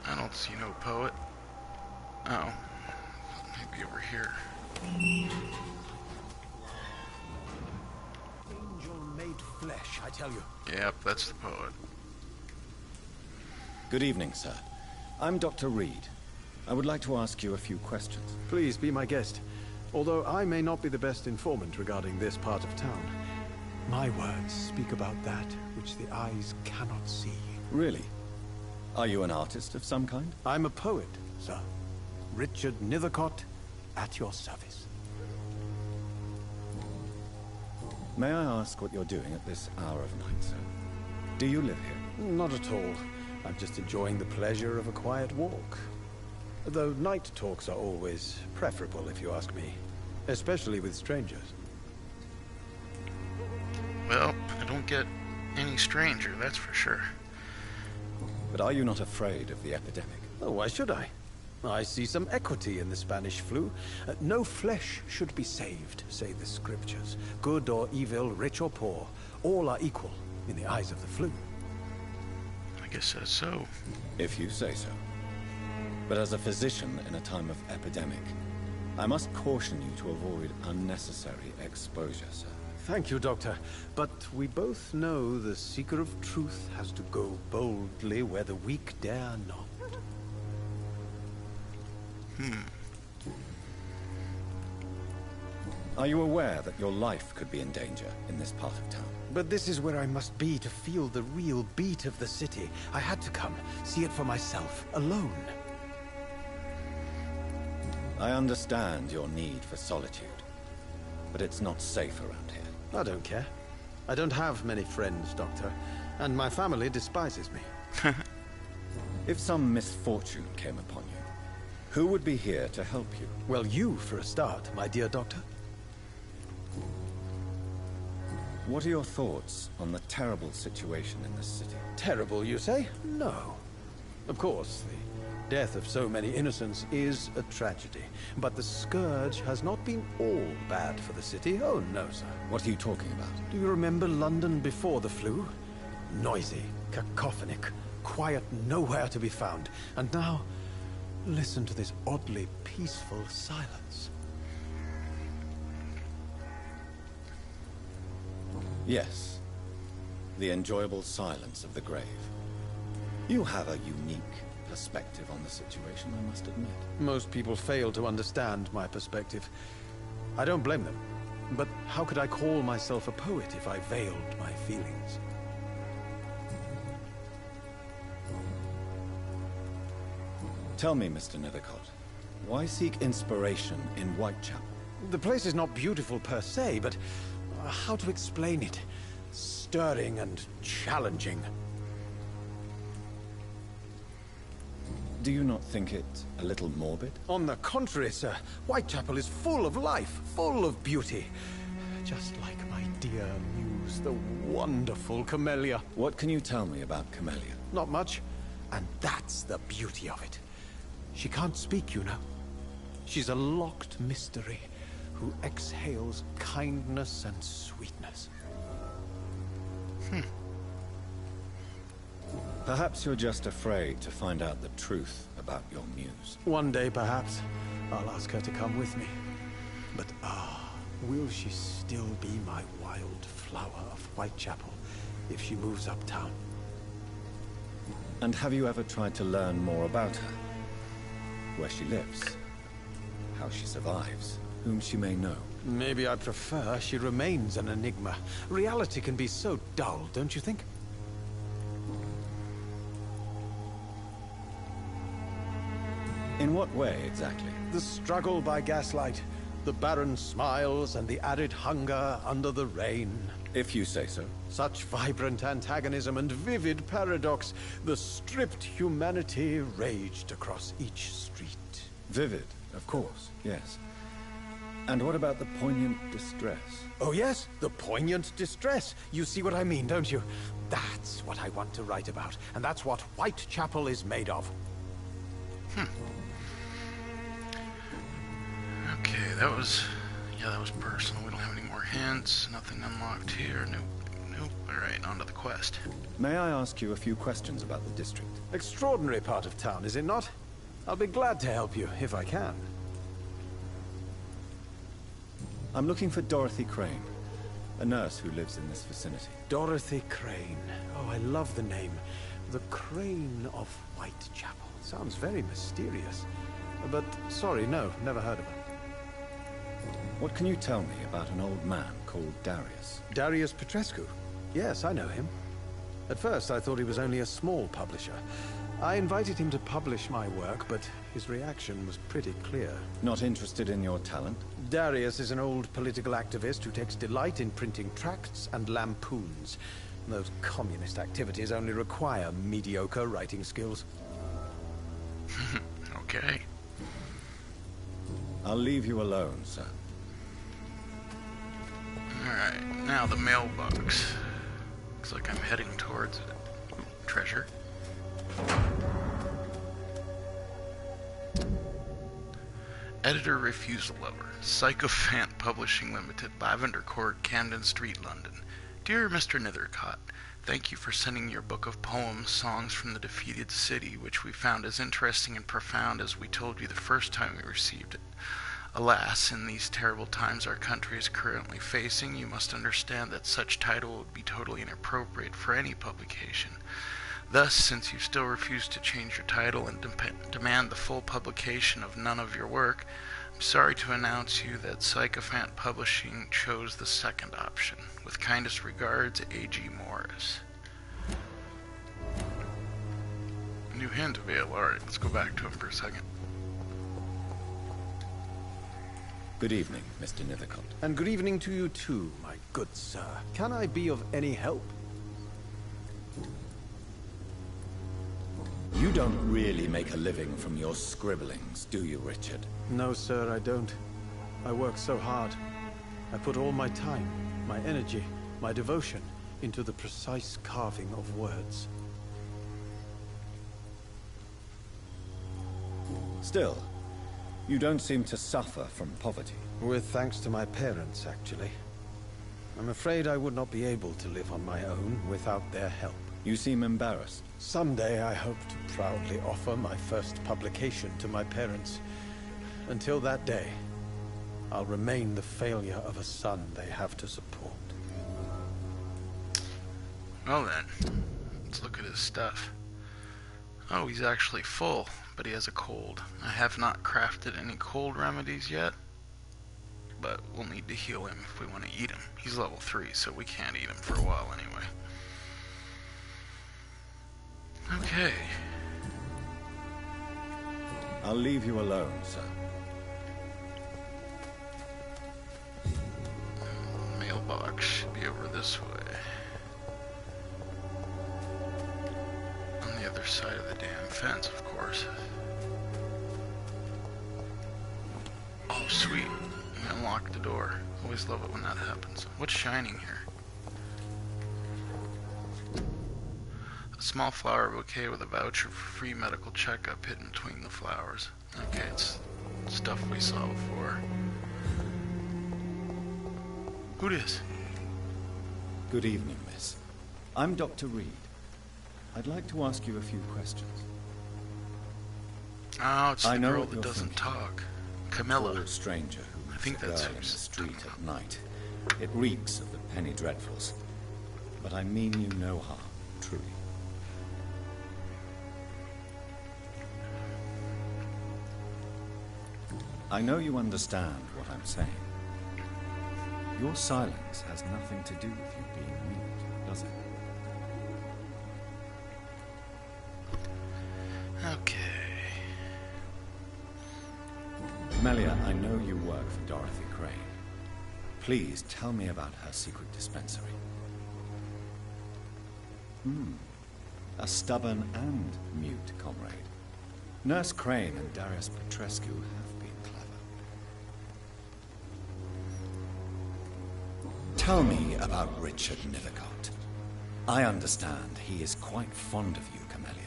I don't see no poet. Oh. Maybe over here. Angel made flesh, I tell you. Yep, that's the poet. Good evening, sir. I'm Dr. Reed. I would like to ask you a few questions. Please be my guest. Although I may not be the best informant regarding this part of town, my words speak about that which the eyes cannot see. Really? Are you an artist of some kind? I'm a poet, sir. Richard Nethercott, at your service. May I ask what you're doing at this hour of night, sir? Do you live here? Not at all. I'm just enjoying the pleasure of a quiet walk. Though night talks are always preferable, if you ask me. Especially with strangers. Well, I don't get any stranger, that's for sure. But are you not afraid of the epidemic? Oh, why should I? I see some equity in the Spanish flu. No flesh should be saved, say the scriptures. Good or evil, rich or poor, all are equal in the eyes of the flu. I guess that's so. If you say so. But as a physician in a time of epidemic, I must caution you to avoid unnecessary exposure, sir. Thank you, Doctor. But we both know the seeker of truth has to go boldly where the weak dare not. Are you aware that your life could be in danger in this part of town? But this is where I must be to feel the real beat of the city. I had to come, see it for myself, alone. I understand your need for solitude, but it's not safe around here. I don't care. I don't have many friends, Doctor, and my family despises me. If some misfortune came upon you, who would be here to help you? Well, you, for a start, my dear Doctor. What are your thoughts on the terrible situation in this city? Terrible, you say? No. Of course, death of so many innocents is a tragedy. But the scourge has not been all bad for the city. Oh, no, sir. What are you talking about? Do you remember London before the flu? Noisy, cacophonic, quiet, nowhere to be found. And now, listen to this oddly peaceful silence. Yes. The enjoyable silence of the grave. You have a unique perspective on the situation, I must admit. Most people fail to understand my perspective. I don't blame them. But how could I call myself a poet if I veiled my feelings? Tell me, Mr. Nethercott, why seek inspiration in Whitechapel? The place is not beautiful per se, but how to explain it? Stirring and challenging. Do you not think it a little morbid? On the contrary, sir. Whitechapel is full of life, full of beauty. Just like my dear muse, the wonderful Camellia. What can you tell me about Camellia? Not much. And that's the beauty of it. She can't speak, you know. She's a locked mystery who exhales kindness and sweetness. Perhaps you're just afraid to find out the truth about your muse. One day, perhaps, I'll ask her to come with me. But will she still be my wild flower of Whitechapel if she moves uptown? And have you ever tried to learn more about her? Where she lives? How she survives? Whom she may know? Maybe I prefer she remains an enigma. Reality can be so dull, don't you think? In what way, exactly? The struggle by gaslight, the barren smiles and the arid hunger under the rain. If you say so. Such vibrant antagonism and vivid paradox. The stripped humanity raged across each street. Vivid, of course, yes. And what about the poignant distress? Oh yes, the poignant distress. You see what I mean, don't you? That's what I want to write about, and that's what Whitechapel is made of. Okay, that was personal. We don't have any more hints. Nothing unlocked here. Nope. Alright, on to the quest. May I ask you a few questions about the district? Extraordinary part of town, is it not? I'll be glad to help you, if I can. I'm looking for Dorothy Crane, a nurse who lives in this vicinity. Dorothy Crane. Oh, I love the name. The Crane of Whitechapel. Sounds very mysterious. But, sorry, no, never heard of her. What can you tell me about an old man called Darius? Darius Petrescu? Yes, I know him. At first, I thought he was only a small publisher. I invited him to publish my work, but his reaction was pretty clear. Not interested in your talent? Darius is an old political activist who takes delight in printing tracts and lampoons. Those communist activities only require mediocre writing skills. Okay. I'll leave you alone, sir. Alright, now the mailbox. Looks like I'm heading towards it. Ooh, treasure. Editor refusal letter. Sycophant Publishing Limited, Lavender Court, Camden Street, London. Dear Mr. Nethercott, thank you for sending your book of poems, Songs from the Defeated City, which we found as interesting and profound as we told you the first time we received it. Alas, in these terrible times our country is currently facing, you must understand that such title would be totally inappropriate for any publication. Thus, since you still refuse to change your title and demand the full publication of none of your work, I'm sorry to announce you that Sycophant Publishing chose the second option. With kindest regards, A.G. Morris. New hint available. Alright, let's go back to him for a second. Good evening, Mr. Nethercott. And good evening to you too, my good sir. Can I be of any help? You don't really make a living from your scribblings, do you, Richard? No, sir, I don't. I work so hard. I put all my time, my energy, my devotion into the precise carving of words. Still, you don't seem to suffer from poverty. With thanks to my parents, actually. I'm afraid I would not be able to live on my own without their help. You seem embarrassed. Someday I hope to proudly offer my first publication to my parents. Until that day, I'll remain the failure of a son they have to support. Well then, let's look at his stuff. Oh, he's actually full, but he has a cold. I have not crafted any cold remedies yet, but we'll need to heal him if we want to eat him. He's level 3, so we can't eat him for a while anyway. Okay. I'll leave you alone, sir. Mailbox should be over this way. On the other side of the damn fence, of course. Oh, sweet. We unlocked the door. Always love it when that happens. What's shining here? A small flower bouquet with a voucher for free medical checkup hidden between the flowers. Okay, it's stuff we saw before. Who dis? Good evening, miss. I'm Dr. Reed. I'd like to ask you a few questions. Oh, it's the girl that doesn't talk. Camilla. A stranger who I think that's in the street at night. It reeks of the penny dreadfuls. But I mean you no harm, truly. I know you understand what I'm saying. Your silence has nothing to do with you being mute, does it? Okay. Melia, I know you work for Dorothy Crane. Please tell me about her secret dispensary. A stubborn and mute comrade. Nurse Crane and Darius Petrescu have been clever. Tell me about Richard Nivicott. I understand he is quite fond of you, Camellia.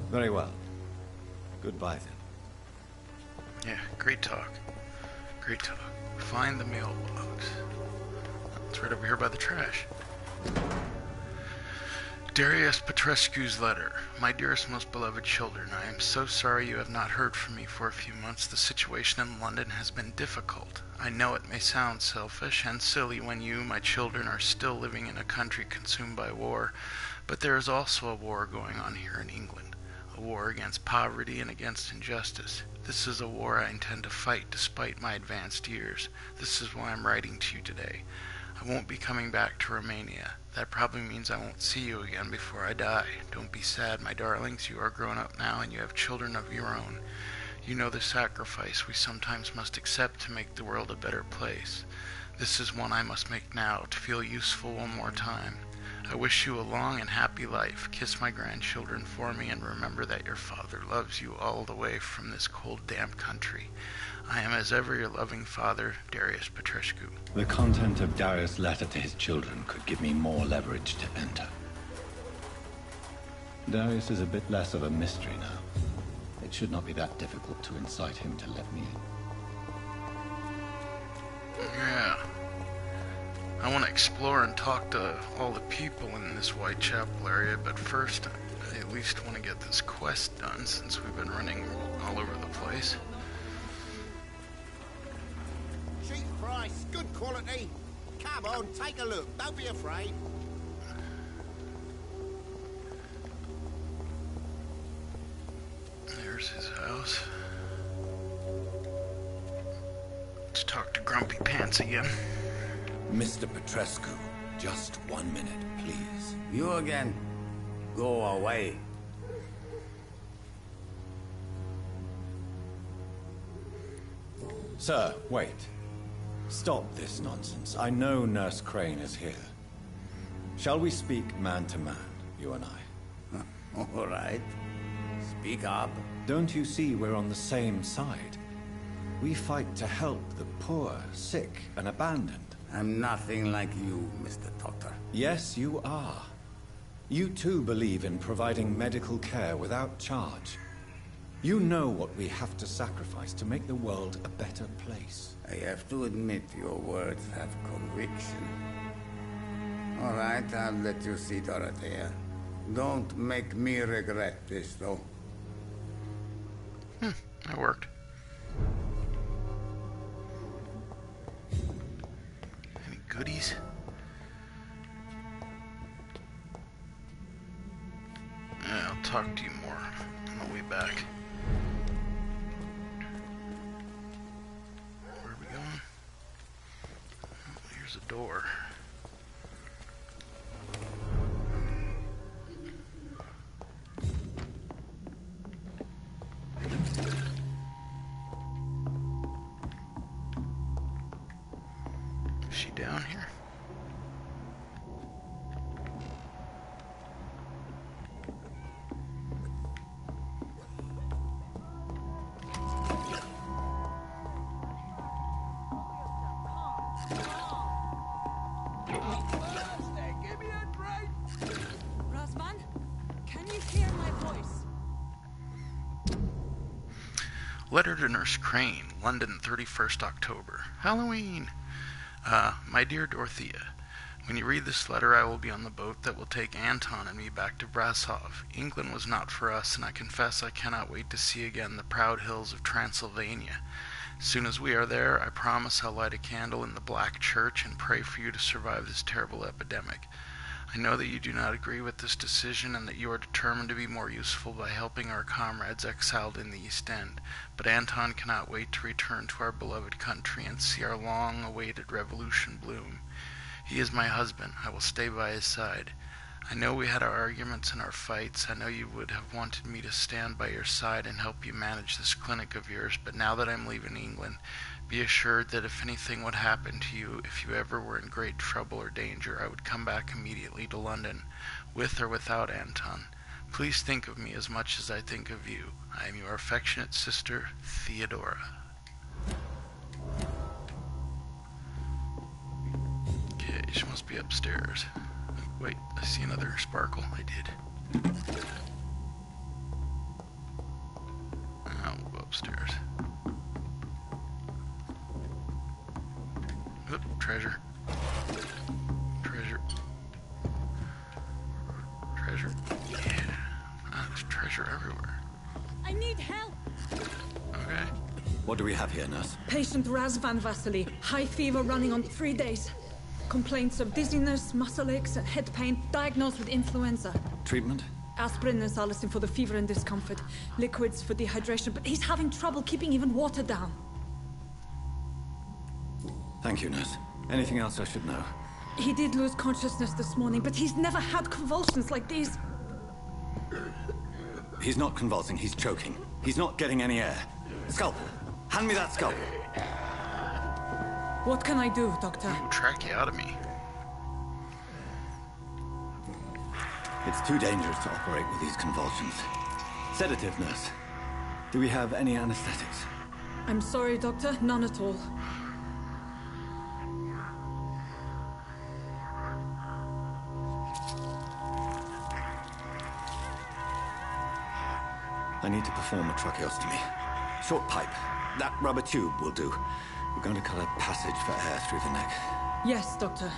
Very well. Goodbye, then. Yeah, great talk. Great talk. Find the mailbox. It's right over here by the trash. Darius Petrescu's letter. My dearest, most beloved children, I am so sorry you have not heard from me for a few months. The situation in London has been difficult. I know it may sound selfish and silly when you, my children, are still living in a country consumed by war, but there is also a war going on here in England. A war against poverty and against injustice. This is a war I intend to fight despite my advanced years. This is why I'm writing to you today. I won't be coming back to Romania. That probably means I won't see you again before I die. Don't be sad, my darlings. You are grown up now and you have children of your own. You know the sacrifice we sometimes must accept to make the world a better place. This is one I must make now to feel useful one more time. I wish you a long and happy life. Kiss my grandchildren for me and remember that your father loves you all the way from this cold, damp country. I am as ever your loving father, Darius Petrescu. The content of Darius' letter to his children could give me more leverage to enter. Darius is a bit less of a mystery now. It should not be that difficult to incite him to let me in. Yeah. I want to explore and talk to all the people in this Whitechapel area, but first, I at least want to get this quest done since we've been running all over the place. Cheap price, good quality. Come on, take a look. Don't be afraid. There's his house. Let's talk to Grumpy Pants again. Mr. Petrescu, just 1 minute, please. You again? Go away. Sir, wait. Stop this nonsense. I know Nurse Crane is here. Shall we speak man to man, you and I? All right. Speak up. Don't you see we're on the same side? We fight to help the poor, sick, and abandoned. I'm nothing like you, Mr. Doctor. Yes, you are. You too believe in providing medical care without charge. You know what we have to sacrifice to make the world a better place. I have to admit your words have conviction. All right, I'll let you see Dorothea. Don't make me regret this, though. That worked. Any goodies? Yeah, I'll talk to you more on the way back. Where are we going? Oh, here's a door. Is she down here? Razvan, can you hear my voice? Letter to Nurse Crane, London, 31st October. Halloween! My dear Dorothea, when you read this letter, I will be on the boat that will take Anton and me back to Brasov. England was not for us, and I confess I cannot wait to see again the proud hills of Transylvania. As soon as we are there, I promise I'll light a candle in the Black Church and pray for you to survive this terrible epidemic. I know that you do not agree with this decision and that you are determined to be more useful by helping our comrades exiled in the East End, but Anton cannot wait to return to our beloved country and see our long-awaited revolution bloom. He is my husband. I will stay by his side. I know we had our arguments and our fights. I know you would have wanted me to stand by your side and help you manage this clinic of yours, but now that I'm leaving England, be assured that if anything would happen to you, if you ever were in great trouble or danger, I would come back immediately to London, with or without Anton. Please think of me as much as I think of you. I am your affectionate sister, Theodora. Okay, she must be upstairs. Wait, I see another sparkle. I did. We'll go upstairs. Oop, treasure. Treasure. Treasure. Yeah. There's treasure everywhere. I need help. Okay. What do we have here, nurse? Patient Razvan Vasily. High fever running on 3 days. Complaints of dizziness, muscle aches, head pain, diagnosed with influenza. Treatment? Aspirin and salicin for the fever and discomfort. Liquids for dehydration, but he's having trouble keeping even water down. Thank you, nurse. Anything else I should know? He did lose consciousness this morning, but he's never had convulsions like these. He's not convulsing, he's choking. He's not getting any air. Scalpel! Hand me that scalpel! What can I do, Doctor? Tracheotomy. It's too dangerous to operate with these convulsions. Sedative, nurse. Do we have any anesthetics? I'm sorry, Doctor. None at all. I need to perform a tracheostomy. Short pipe. That rubber tube will do. We're going to cut a passage for air through the neck. Yes, Doctor.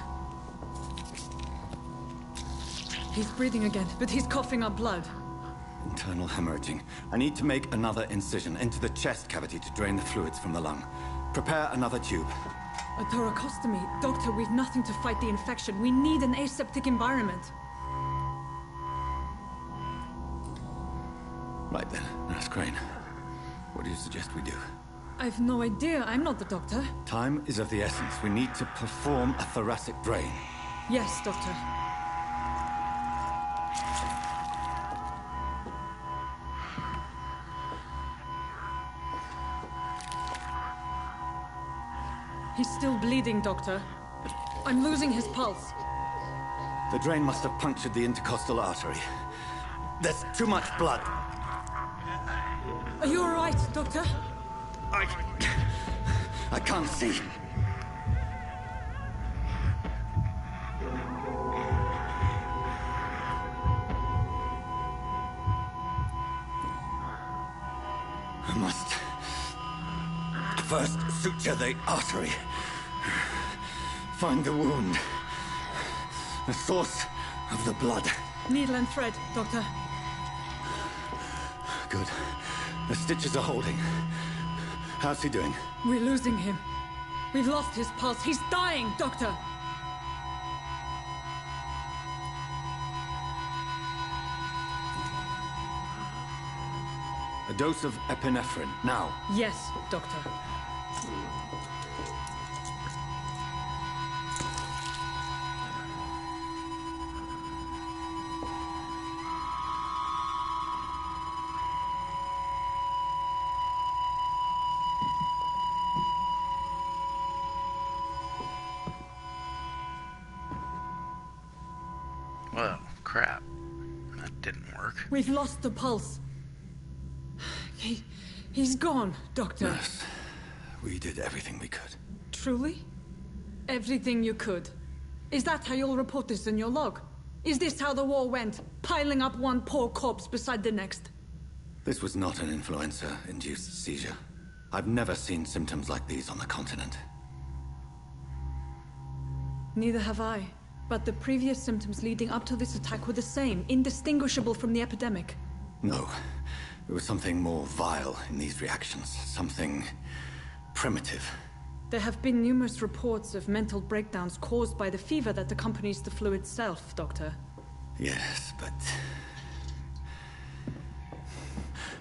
He's breathing again, but he's coughing up blood. Internal hemorrhaging. I need to make another incision into the chest cavity to drain the fluids from the lung. Prepare another tube. A thoracostomy. Doctor, we've nothing to fight the infection. We need an aseptic environment. Right then, Nurse Crane. What do you suggest we do? I've no idea. I'm not the doctor. Time is of the essence. We need to perform a thoracic drain. Yes, Doctor. He's still bleeding, Doctor. I'm losing his pulse. The drain must have punctured the intercostal artery. There's too much blood. Are you alright, Doctor? I can't see. I must first suture the artery. Find the wound. The source of the blood. Needle and thread, Doctor. Good. The stitches are holding. How's he doing? We're losing him. We've lost his pulse. He's dying, Doctor! A dose of epinephrine, now. Yes, Doctor. Well, crap. That didn't work. We've lost the pulse. He's gone, Doctor. Yes. We did everything we could. Truly? Everything you could. Is that how you'll report this in your log? Is this how the war went? Piling up one poor corpse beside the next? This was not an influenza-induced seizure. I've never seen symptoms like these on the continent. Neither have I. But the previous symptoms leading up to this attack were the same, indistinguishable from the epidemic. No. There was something more vile in these reactions. Something primitive. There have been numerous reports of mental breakdowns caused by the fever that accompanies the flu itself, Doctor. Yes, but...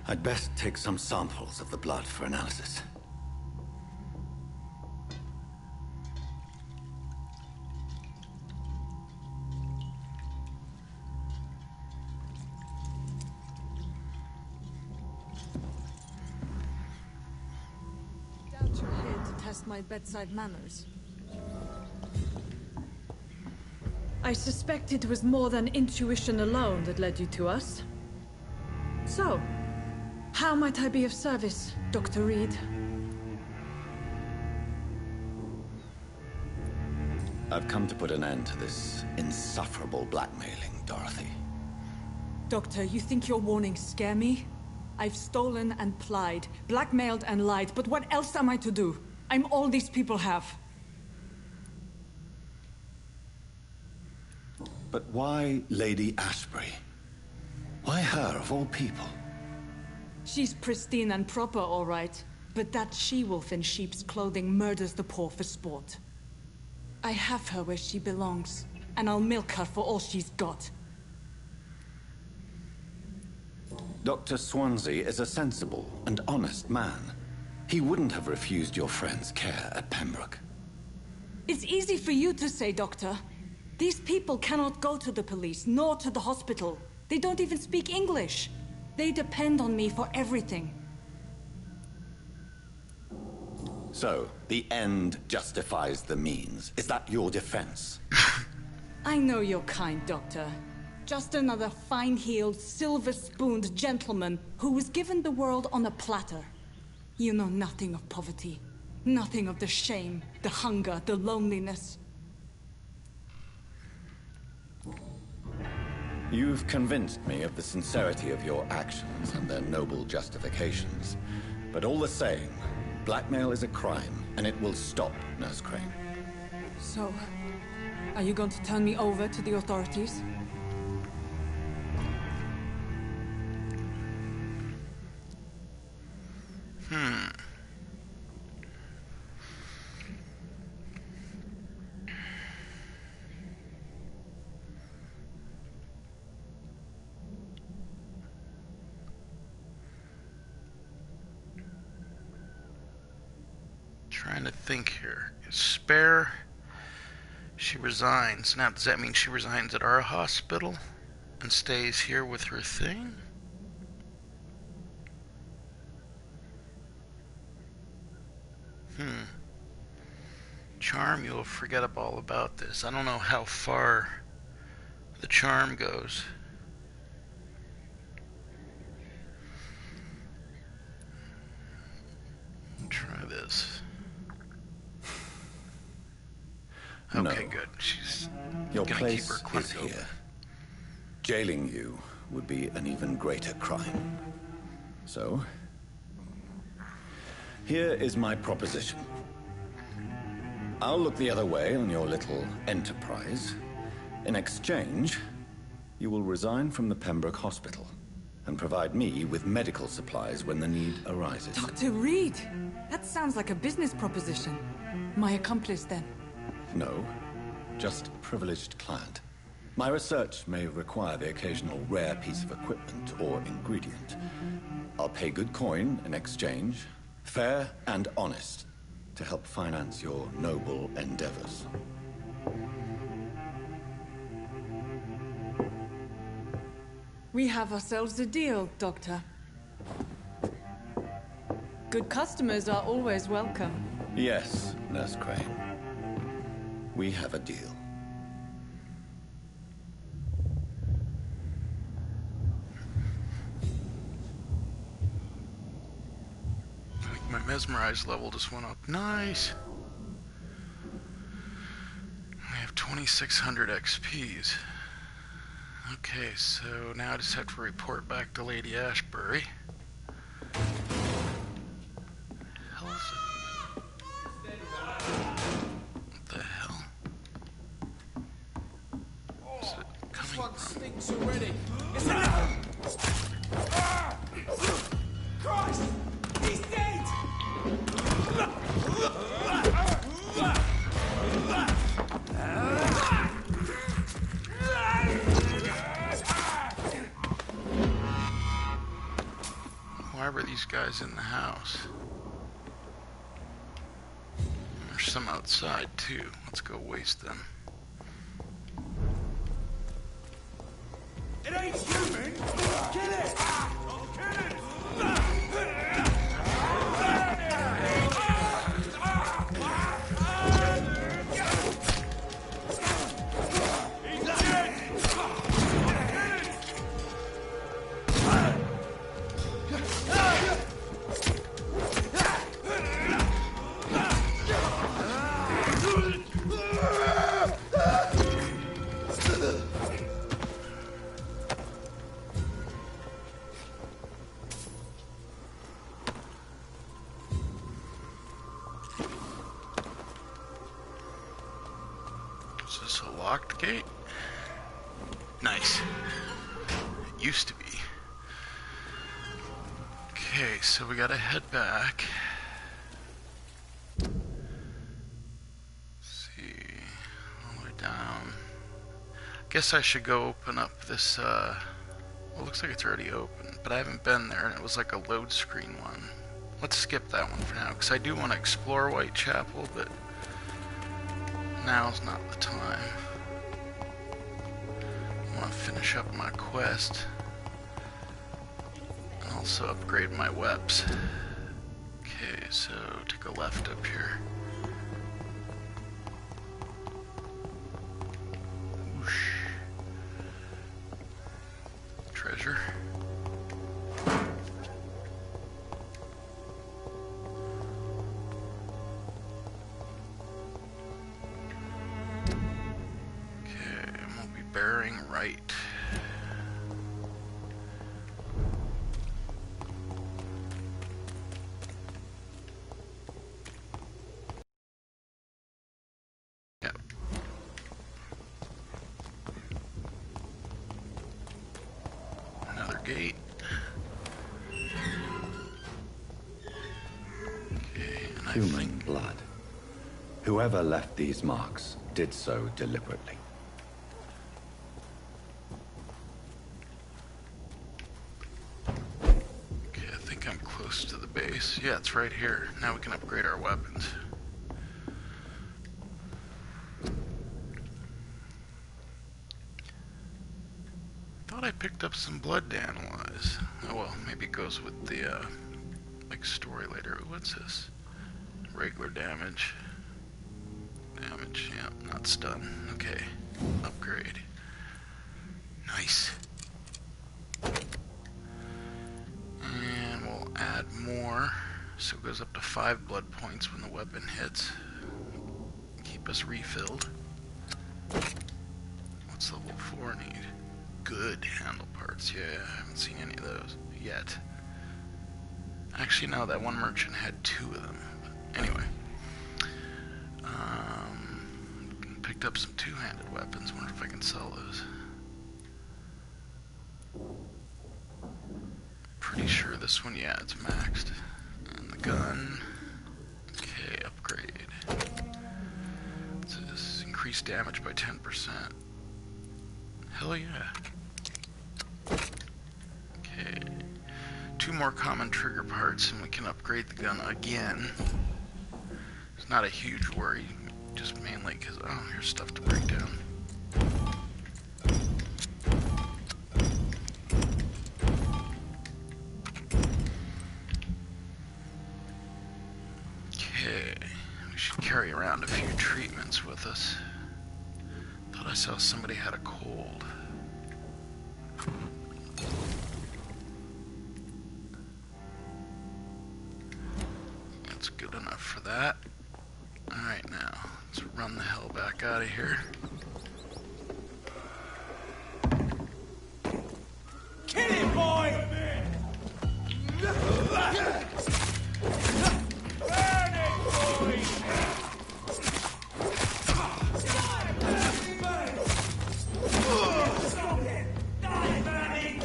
I'd best take some samples of the blood for analysis. Your head to test my bedside manners. I suspect it was more than intuition alone that led you to us. So, how might I be of service, Dr. Reed? I've come to put an end to this insufferable blackmailing, Dorothy. Doctor, you think your warnings scare me? I've stolen and plied, blackmailed and lied, but what else am I to do? I'm all these people have. But why Lady Ashbury? Why her, of all people? She's pristine and proper, all right. But that she-wolf in sheep's clothing murders the poor for sport. I have her where she belongs, and I'll milk her for all she's got. Dr. Swansea is a sensible and honest man. He wouldn't have refused your friend's care at Pembroke. It's easy for you to say, Doctor. These people cannot go to the police, nor to the hospital. They don't even speak English. They depend on me for everything. So, the end justifies the means. Is that your defense? I know you're kind, Doctor. Just another fine-heeled, silver-spooned gentleman who was given the world on a platter. You know nothing of poverty. Nothing of the shame, the hunger, the loneliness. You've convinced me of the sincerity of your actions and their noble justifications. But all the same, blackmail is a crime, and it will stop, Nurse Crane. So, are you going to turn me over to the authorities? Trying to think here. Spare. She resigns. Now, does that mean she resigns at our hospital and stays here with her thing? Charm, you'll forget all about this. I don't know how far the charm goes. Try this. No. Okay, good. She's Your gonna keep her place clinic is open. here. Jailing you would be an even greater crime. So, here is my proposition. I'll look the other way on your little enterprise. In exchange, you will resign from the Pembroke Hospital and provide me with medical supplies when the need arises. Dr. Reed! That sounds like a business proposition. My accomplice, then? No, just privileged client. My research may require the occasional rare piece of equipment or ingredient. I'll pay good coin in exchange, fair and honest, to help finance your noble endeavors. We have ourselves a deal, Doctor. Good customers are always welcome. Yes, Nurse Crane. We have a deal. I think my mesmerized level just went up. Nice! I have 2,600 XPs. Okay, so now I just have to report back to Lady Ashbury. What the hell? Is it coming This one from? stinks already. Christ! He's dead! Why were these guys in the house? There's some outside too. Let's go waste them. It ain't human! Kill it! Kill it! He's dead! Is this a locked gate? Nice. It used to be. Okay, so we gotta head back. Let's see, all the way down. Guess I should go open up this, well, it looks like it's already open, but I haven't been there, and it was like a load screen one. Let's skip that one for now, because I do want to explore Whitechapel, but now's not the time. I want to finish up my quest. And also upgrade my weapons. Okay, so take a left up here. Whoosh. Treasure. Bearing right. Yep. Another gate. Okay, and Human blood. Whoever left these marks did so deliberately. To the base. Yeah, it's right here. Now we can upgrade our weapons. Thought I picked up some blood to analyze. Oh well, maybe it goes with the like story later. What's this? Regular damage. Damage, yeah, not stun. Okay. Upgrade. Nice. And we'll add more so it goes up to 5 blood points when the weapon hits. Keep us refilled. What's level 4 need? Good handle parts. Yeah, I haven't seen any of those yet. Actually, no, that one merchant had 2 of them. But anyway. Picked up some 2-handed weapons. Wonder if I can sell those. Pretty sure this one, yeah, it's maxed. And the gun. Okay, upgrade. It says increase damage by 10%. Hell yeah. Okay. 2 more common trigger parts and we can upgrade the gun again. It's not a huge worry, just mainly because, oh, here's stuff to break down. Okay, we should carry around a few treatments with us. Thought I saw somebody had a cold. That's good enough for that. Alright, now, let's run the hell back out of here. Kill him, boy! Burn it, boy! Stop him! Die, burning!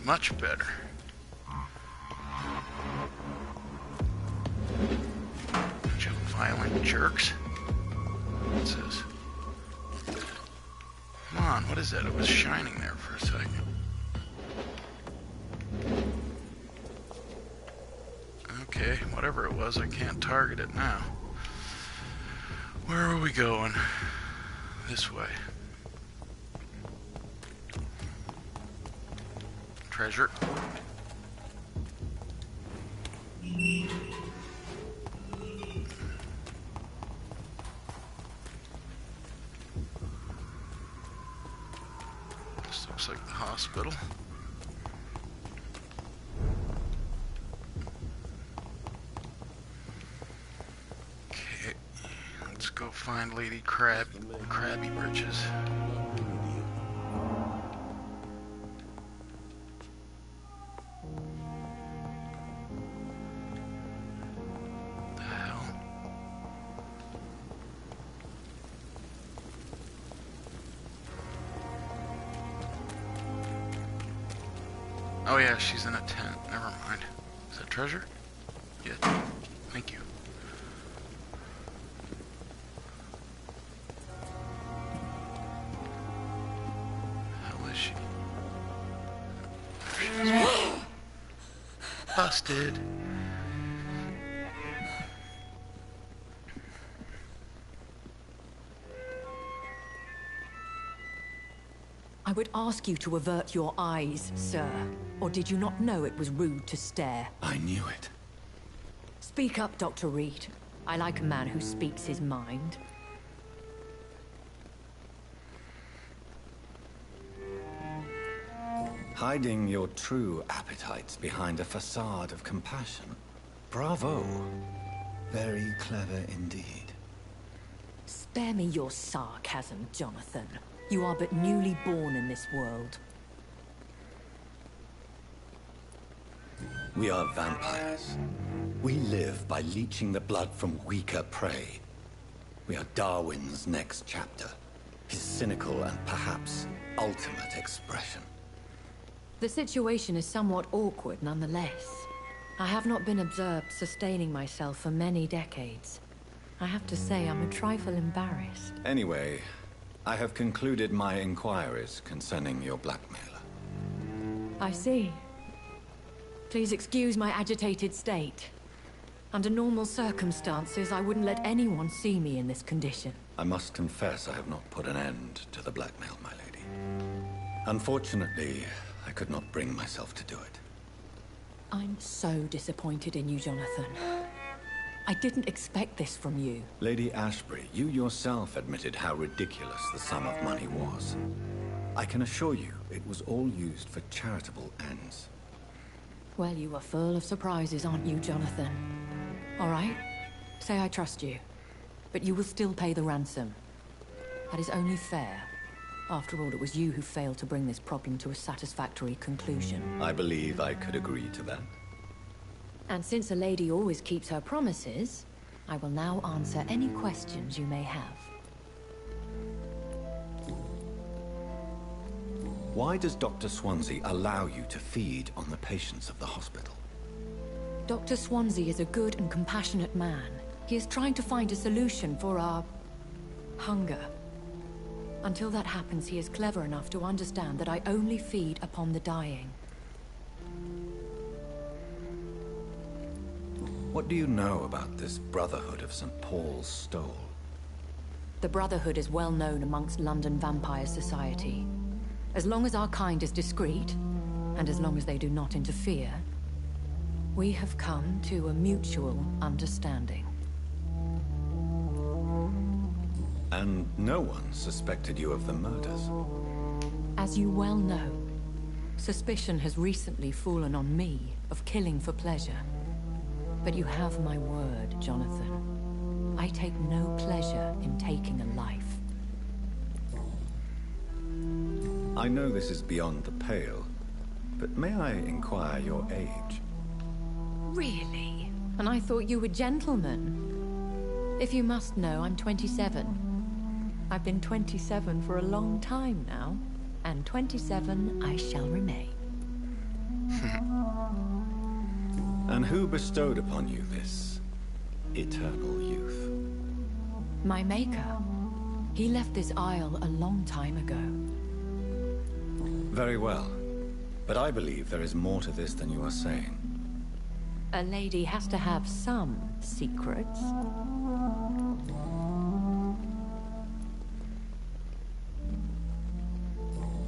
Much better. Bunch of violent jerks. What's this? Come on, what is that? It was shining there for a second. Okay, whatever it was, I can't target it now. Where are we going? This way. Treasure. This looks like the hospital. Okay, let's go find Lady Crabby Britches. Oh yeah, she's in a tent. Never mind. Is that treasure? Yeah. Thank you. How is she? There she is. Busted. I would ask you to avert your eyes, sir. Or did you not know it was rude to stare? I knew it. Speak up, Dr. Reed. I like a man who speaks his mind. Hiding your true appetites behind a facade of compassion. Bravo. Very clever indeed. Spare me your sarcasm, Jonathan. You are but newly born in this world. We are vampires. We live by leeching the blood from weaker prey. We are Darwin's next chapter. His cynical and perhaps ultimate expression. The situation is somewhat awkward nonetheless. I have not been observed sustaining myself for many decades. I have to say I'm a trifle embarrassed. Anyway, I have concluded my inquiries concerning your blackmailer. I see. Please excuse my agitated state. Under normal circumstances, I wouldn't let anyone see me in this condition. I must confess I have not put an end to the blackmail, my lady. Unfortunately, I could not bring myself to do it. I'm so disappointed in you, Jonathan. I didn't expect this from you. Lady Ashbury, you yourself admitted how ridiculous the sum of money was. I can assure you, it was all used for charitable ends. Well, you are full of surprises, aren't you, Jonathan? All right, say I trust you, but you will still pay the ransom. That is only fair. After all, it was you who failed to bring this problem to a satisfactory conclusion. I believe I could agree to that. And since a lady always keeps her promises, I will now answer any questions you may have. Why does Dr. Swansea allow you to feed on the patients of the hospital? Dr. Swansea is a good and compassionate man. He is trying to find a solution for our hunger. Until that happens, he is clever enough to understand that I only feed upon the dying. What do you know about this Brotherhood of St. Paul's Stole? The Brotherhood is well known amongst London Vampire Society. As long as our kind is discreet, and as long as they do not interfere, we have come to a mutual understanding. And no one suspected you of the murders? As you well know, suspicion has recently fallen on me of killing for pleasure. But you have my word, Jonathan. I take no pleasure in taking a life. I know this is beyond the pale, but may I inquire your age? Really? And I thought you were gentlemen. If you must know, I'm 27. I've been 27 for a long time now, and 27 I shall remain. And who bestowed upon you this eternal youth? My maker. He left this isle a long time ago. Very well. But I believe there is more to this than you are saying. A lady has to have some secrets.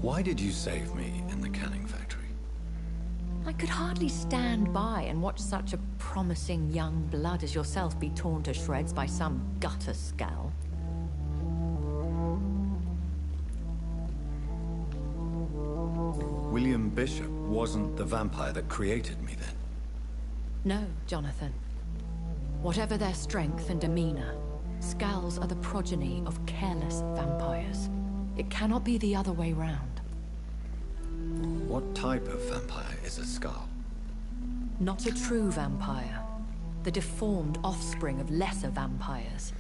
Why did you save me in the canning factory? I could hardly stand by and watch such a promising young blood as yourself be torn to shreds by some gutter scowl. William Bishop wasn't the vampire that created me then? No, Jonathan. Whatever their strength and demeanor, Scowls are the progeny of careless vampires. It cannot be the other way round. What type of vampire is a Skull? Not a true vampire. The deformed offspring of lesser vampires.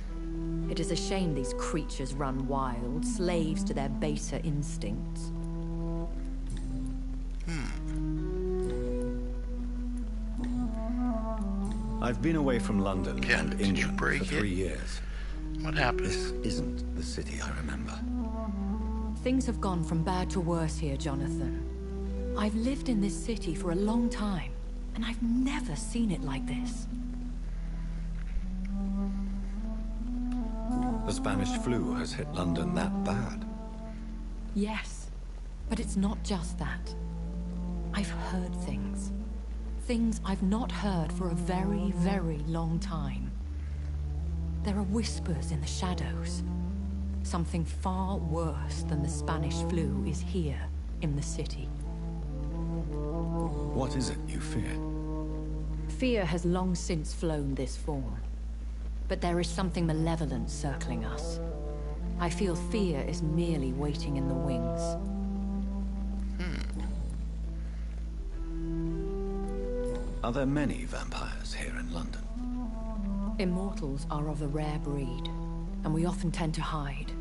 It is a shame these creatures run wild, slaves to their baser instincts. I've been away from London and England for 3 years. What happened? This isn't the city I remember. Things have gone from bad to worse here, Jonathan. I've lived in this city for a long time, and I've never seen it like this. The Spanish flu has hit London that bad? Yes, but it's not just that. I've heard things. Things I've not heard for a very, very long time. There are whispers in the shadows. Something far worse than the Spanish flu is here in the city. What is it you fear? Fear has long since flown this form. But there is something malevolent circling us. I feel fear is merely waiting in the wings. Are there many vampires here in London? Immortals are of a rare breed, and we often tend to hide.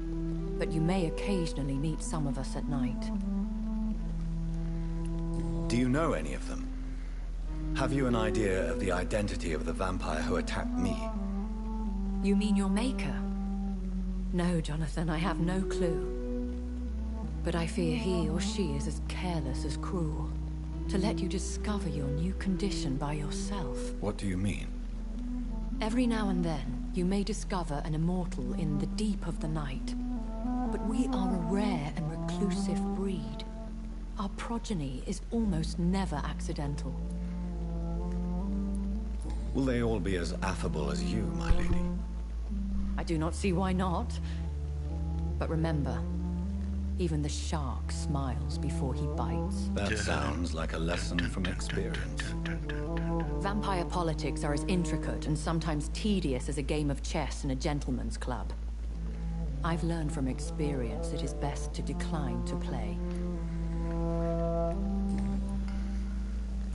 But you may occasionally meet some of us at night. Do you know any of them? Have you an idea of the identity of the vampire who attacked me? You mean your maker? No, Jonathan, I have no clue. But I fear he or she is as careless as cruel. To let you discover your new condition by yourself. What do you mean? Every now and then, you may discover an immortal in the deep of the night. But we are a rare and reclusive breed. Our progeny is almost never accidental. Will they all be as affable as you, my lady? I do not see why not. But remember, even the shark smiles before he bites. That sounds like a lesson from experience. Vampire politics are as intricate and sometimes tedious as a game of chess in a gentleman's club. I've learned from experience it is best to decline to play.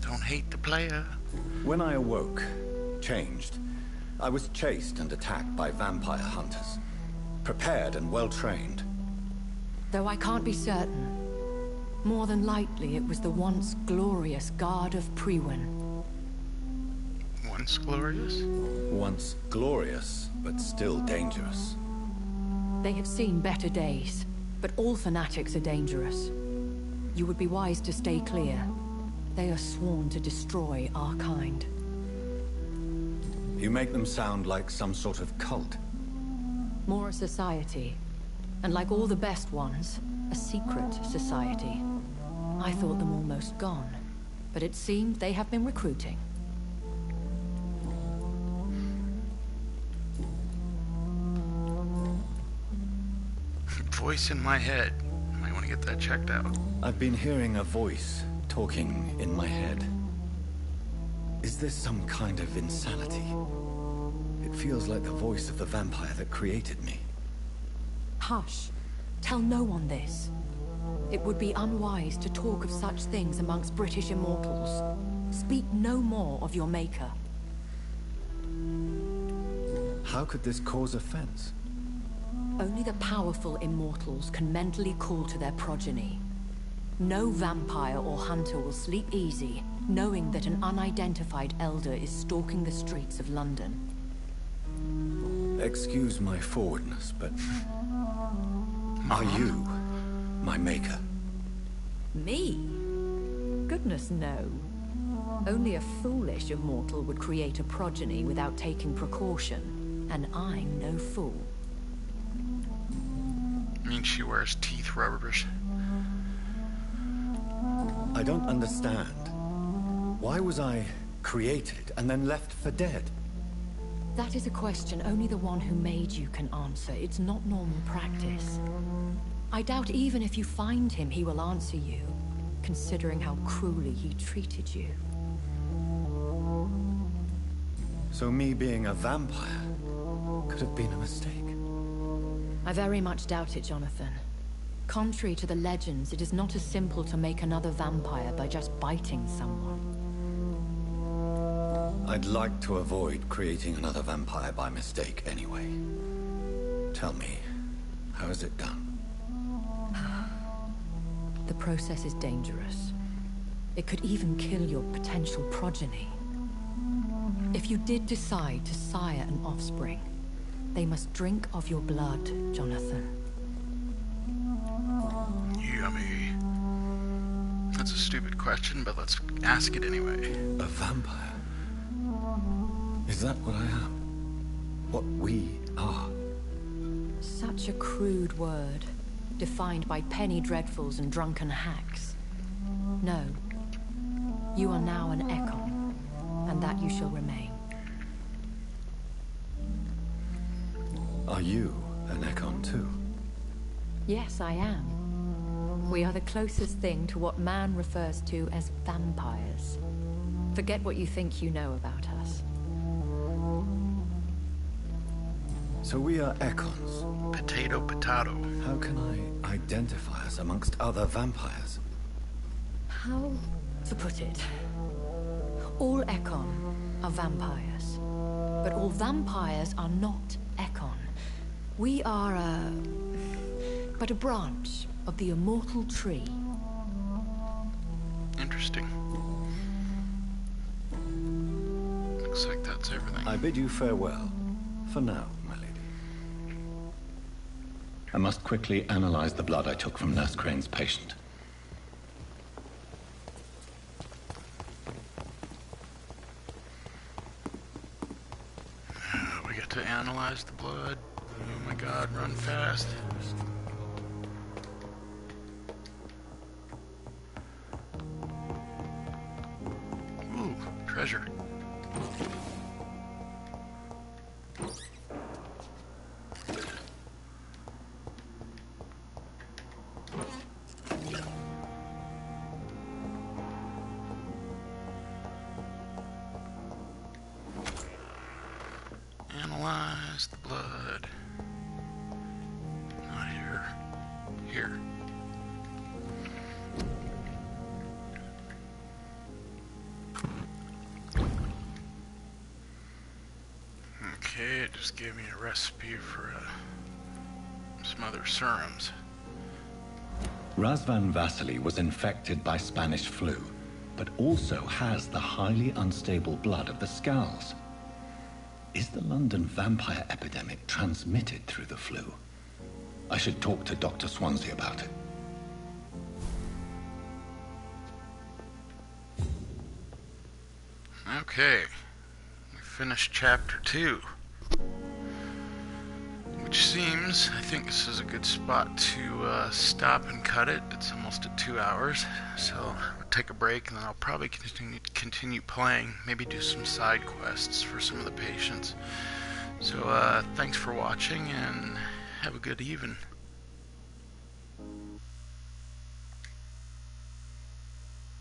Don't hate the player. When I awoke, changed, I was chased and attacked by vampire hunters. Prepared and well-trained. Though I can't be certain, more than likely it was the once glorious Guard of Priwen. Once glorious? Once glorious, but still dangerous. They have seen better days, but all fanatics are dangerous. You would be wise to stay clear. They are sworn to destroy our kind. You make them sound like some sort of cult. More a society. And like all the best ones, a secret society. I thought them almost gone, but it seemed they have been recruiting. Voice in my head. Might want to get that checked out. I've been hearing a voice talking in my head. Is this some kind of insanity? It feels like the voice of the vampire that created me. Hush. Tell no one this. It would be unwise to talk of such things amongst British immortals. Speak no more of your maker. How could this cause offense? Only the powerful immortals can mentally call to their progeny. No vampire or hunter will sleep easy, knowing that an unidentified elder is stalking the streets of London. Excuse my forwardness, but... Are you my maker? Me? Goodness, no. Only a foolish immortal would create a progeny without taking precaution, and I'm no fool. I mean, she wears teeth rubbers. I don't understand. Why was I created and then left for dead? That is a question only the one who made you can answer. It's not normal practice. I doubt even if you find him, he will answer you, considering how cruelly he treated you. So me being a vampire could have been a mistake. I very much doubt it, Jonathan. Contrary to the legends, it is not as simple to make another vampire by just biting someone. I'd like to avoid creating another vampire by mistake anyway. Tell me, how is it done? The process is dangerous. It could even kill your potential progeny. If you did decide to sire an offspring, they must drink of your blood, Jonathan. Yummy. That's a stupid question, but let's ask it anyway. A vampire? Is that what I am? What we are? Such a crude word, defined by penny dreadfuls and drunken hacks. No. You are now an Ekon, and that you shall remain. Are you an Ekon too? Yes, I am. We are the closest thing to what man refers to as vampires. Forget what you think you know about us. So we are Ekons. Potato, potato. How can I identify us amongst other vampires? How to put it? All Ekon are vampires. But all vampires are not Ekon. We are but a branch of the immortal tree. Interesting. Looks like that's everything. I bid you farewell. For now, my lady. I must quickly analyze the blood I took from Nurse Crane's patient. to analyze the blood. Oh my god, run fast. Ooh, treasure. Analyze the blood. Not here. Here. Okay, it just gave me a recipe for some other serums. Razvan Vasily was infected by Spanish flu, but also has the highly unstable blood of the Scowls. Is the London vampire epidemic transmitted through the flu? I should talk to Dr. Swansea about it. Okay, we finished chapter 2. Which seems, I think this is a good spot to stop and cut it. It's almost at 2 hours, so I'll take a break and then I'll probably continue playing, maybe do some side quests for some of the patients. So thanks for watching and have a good evening.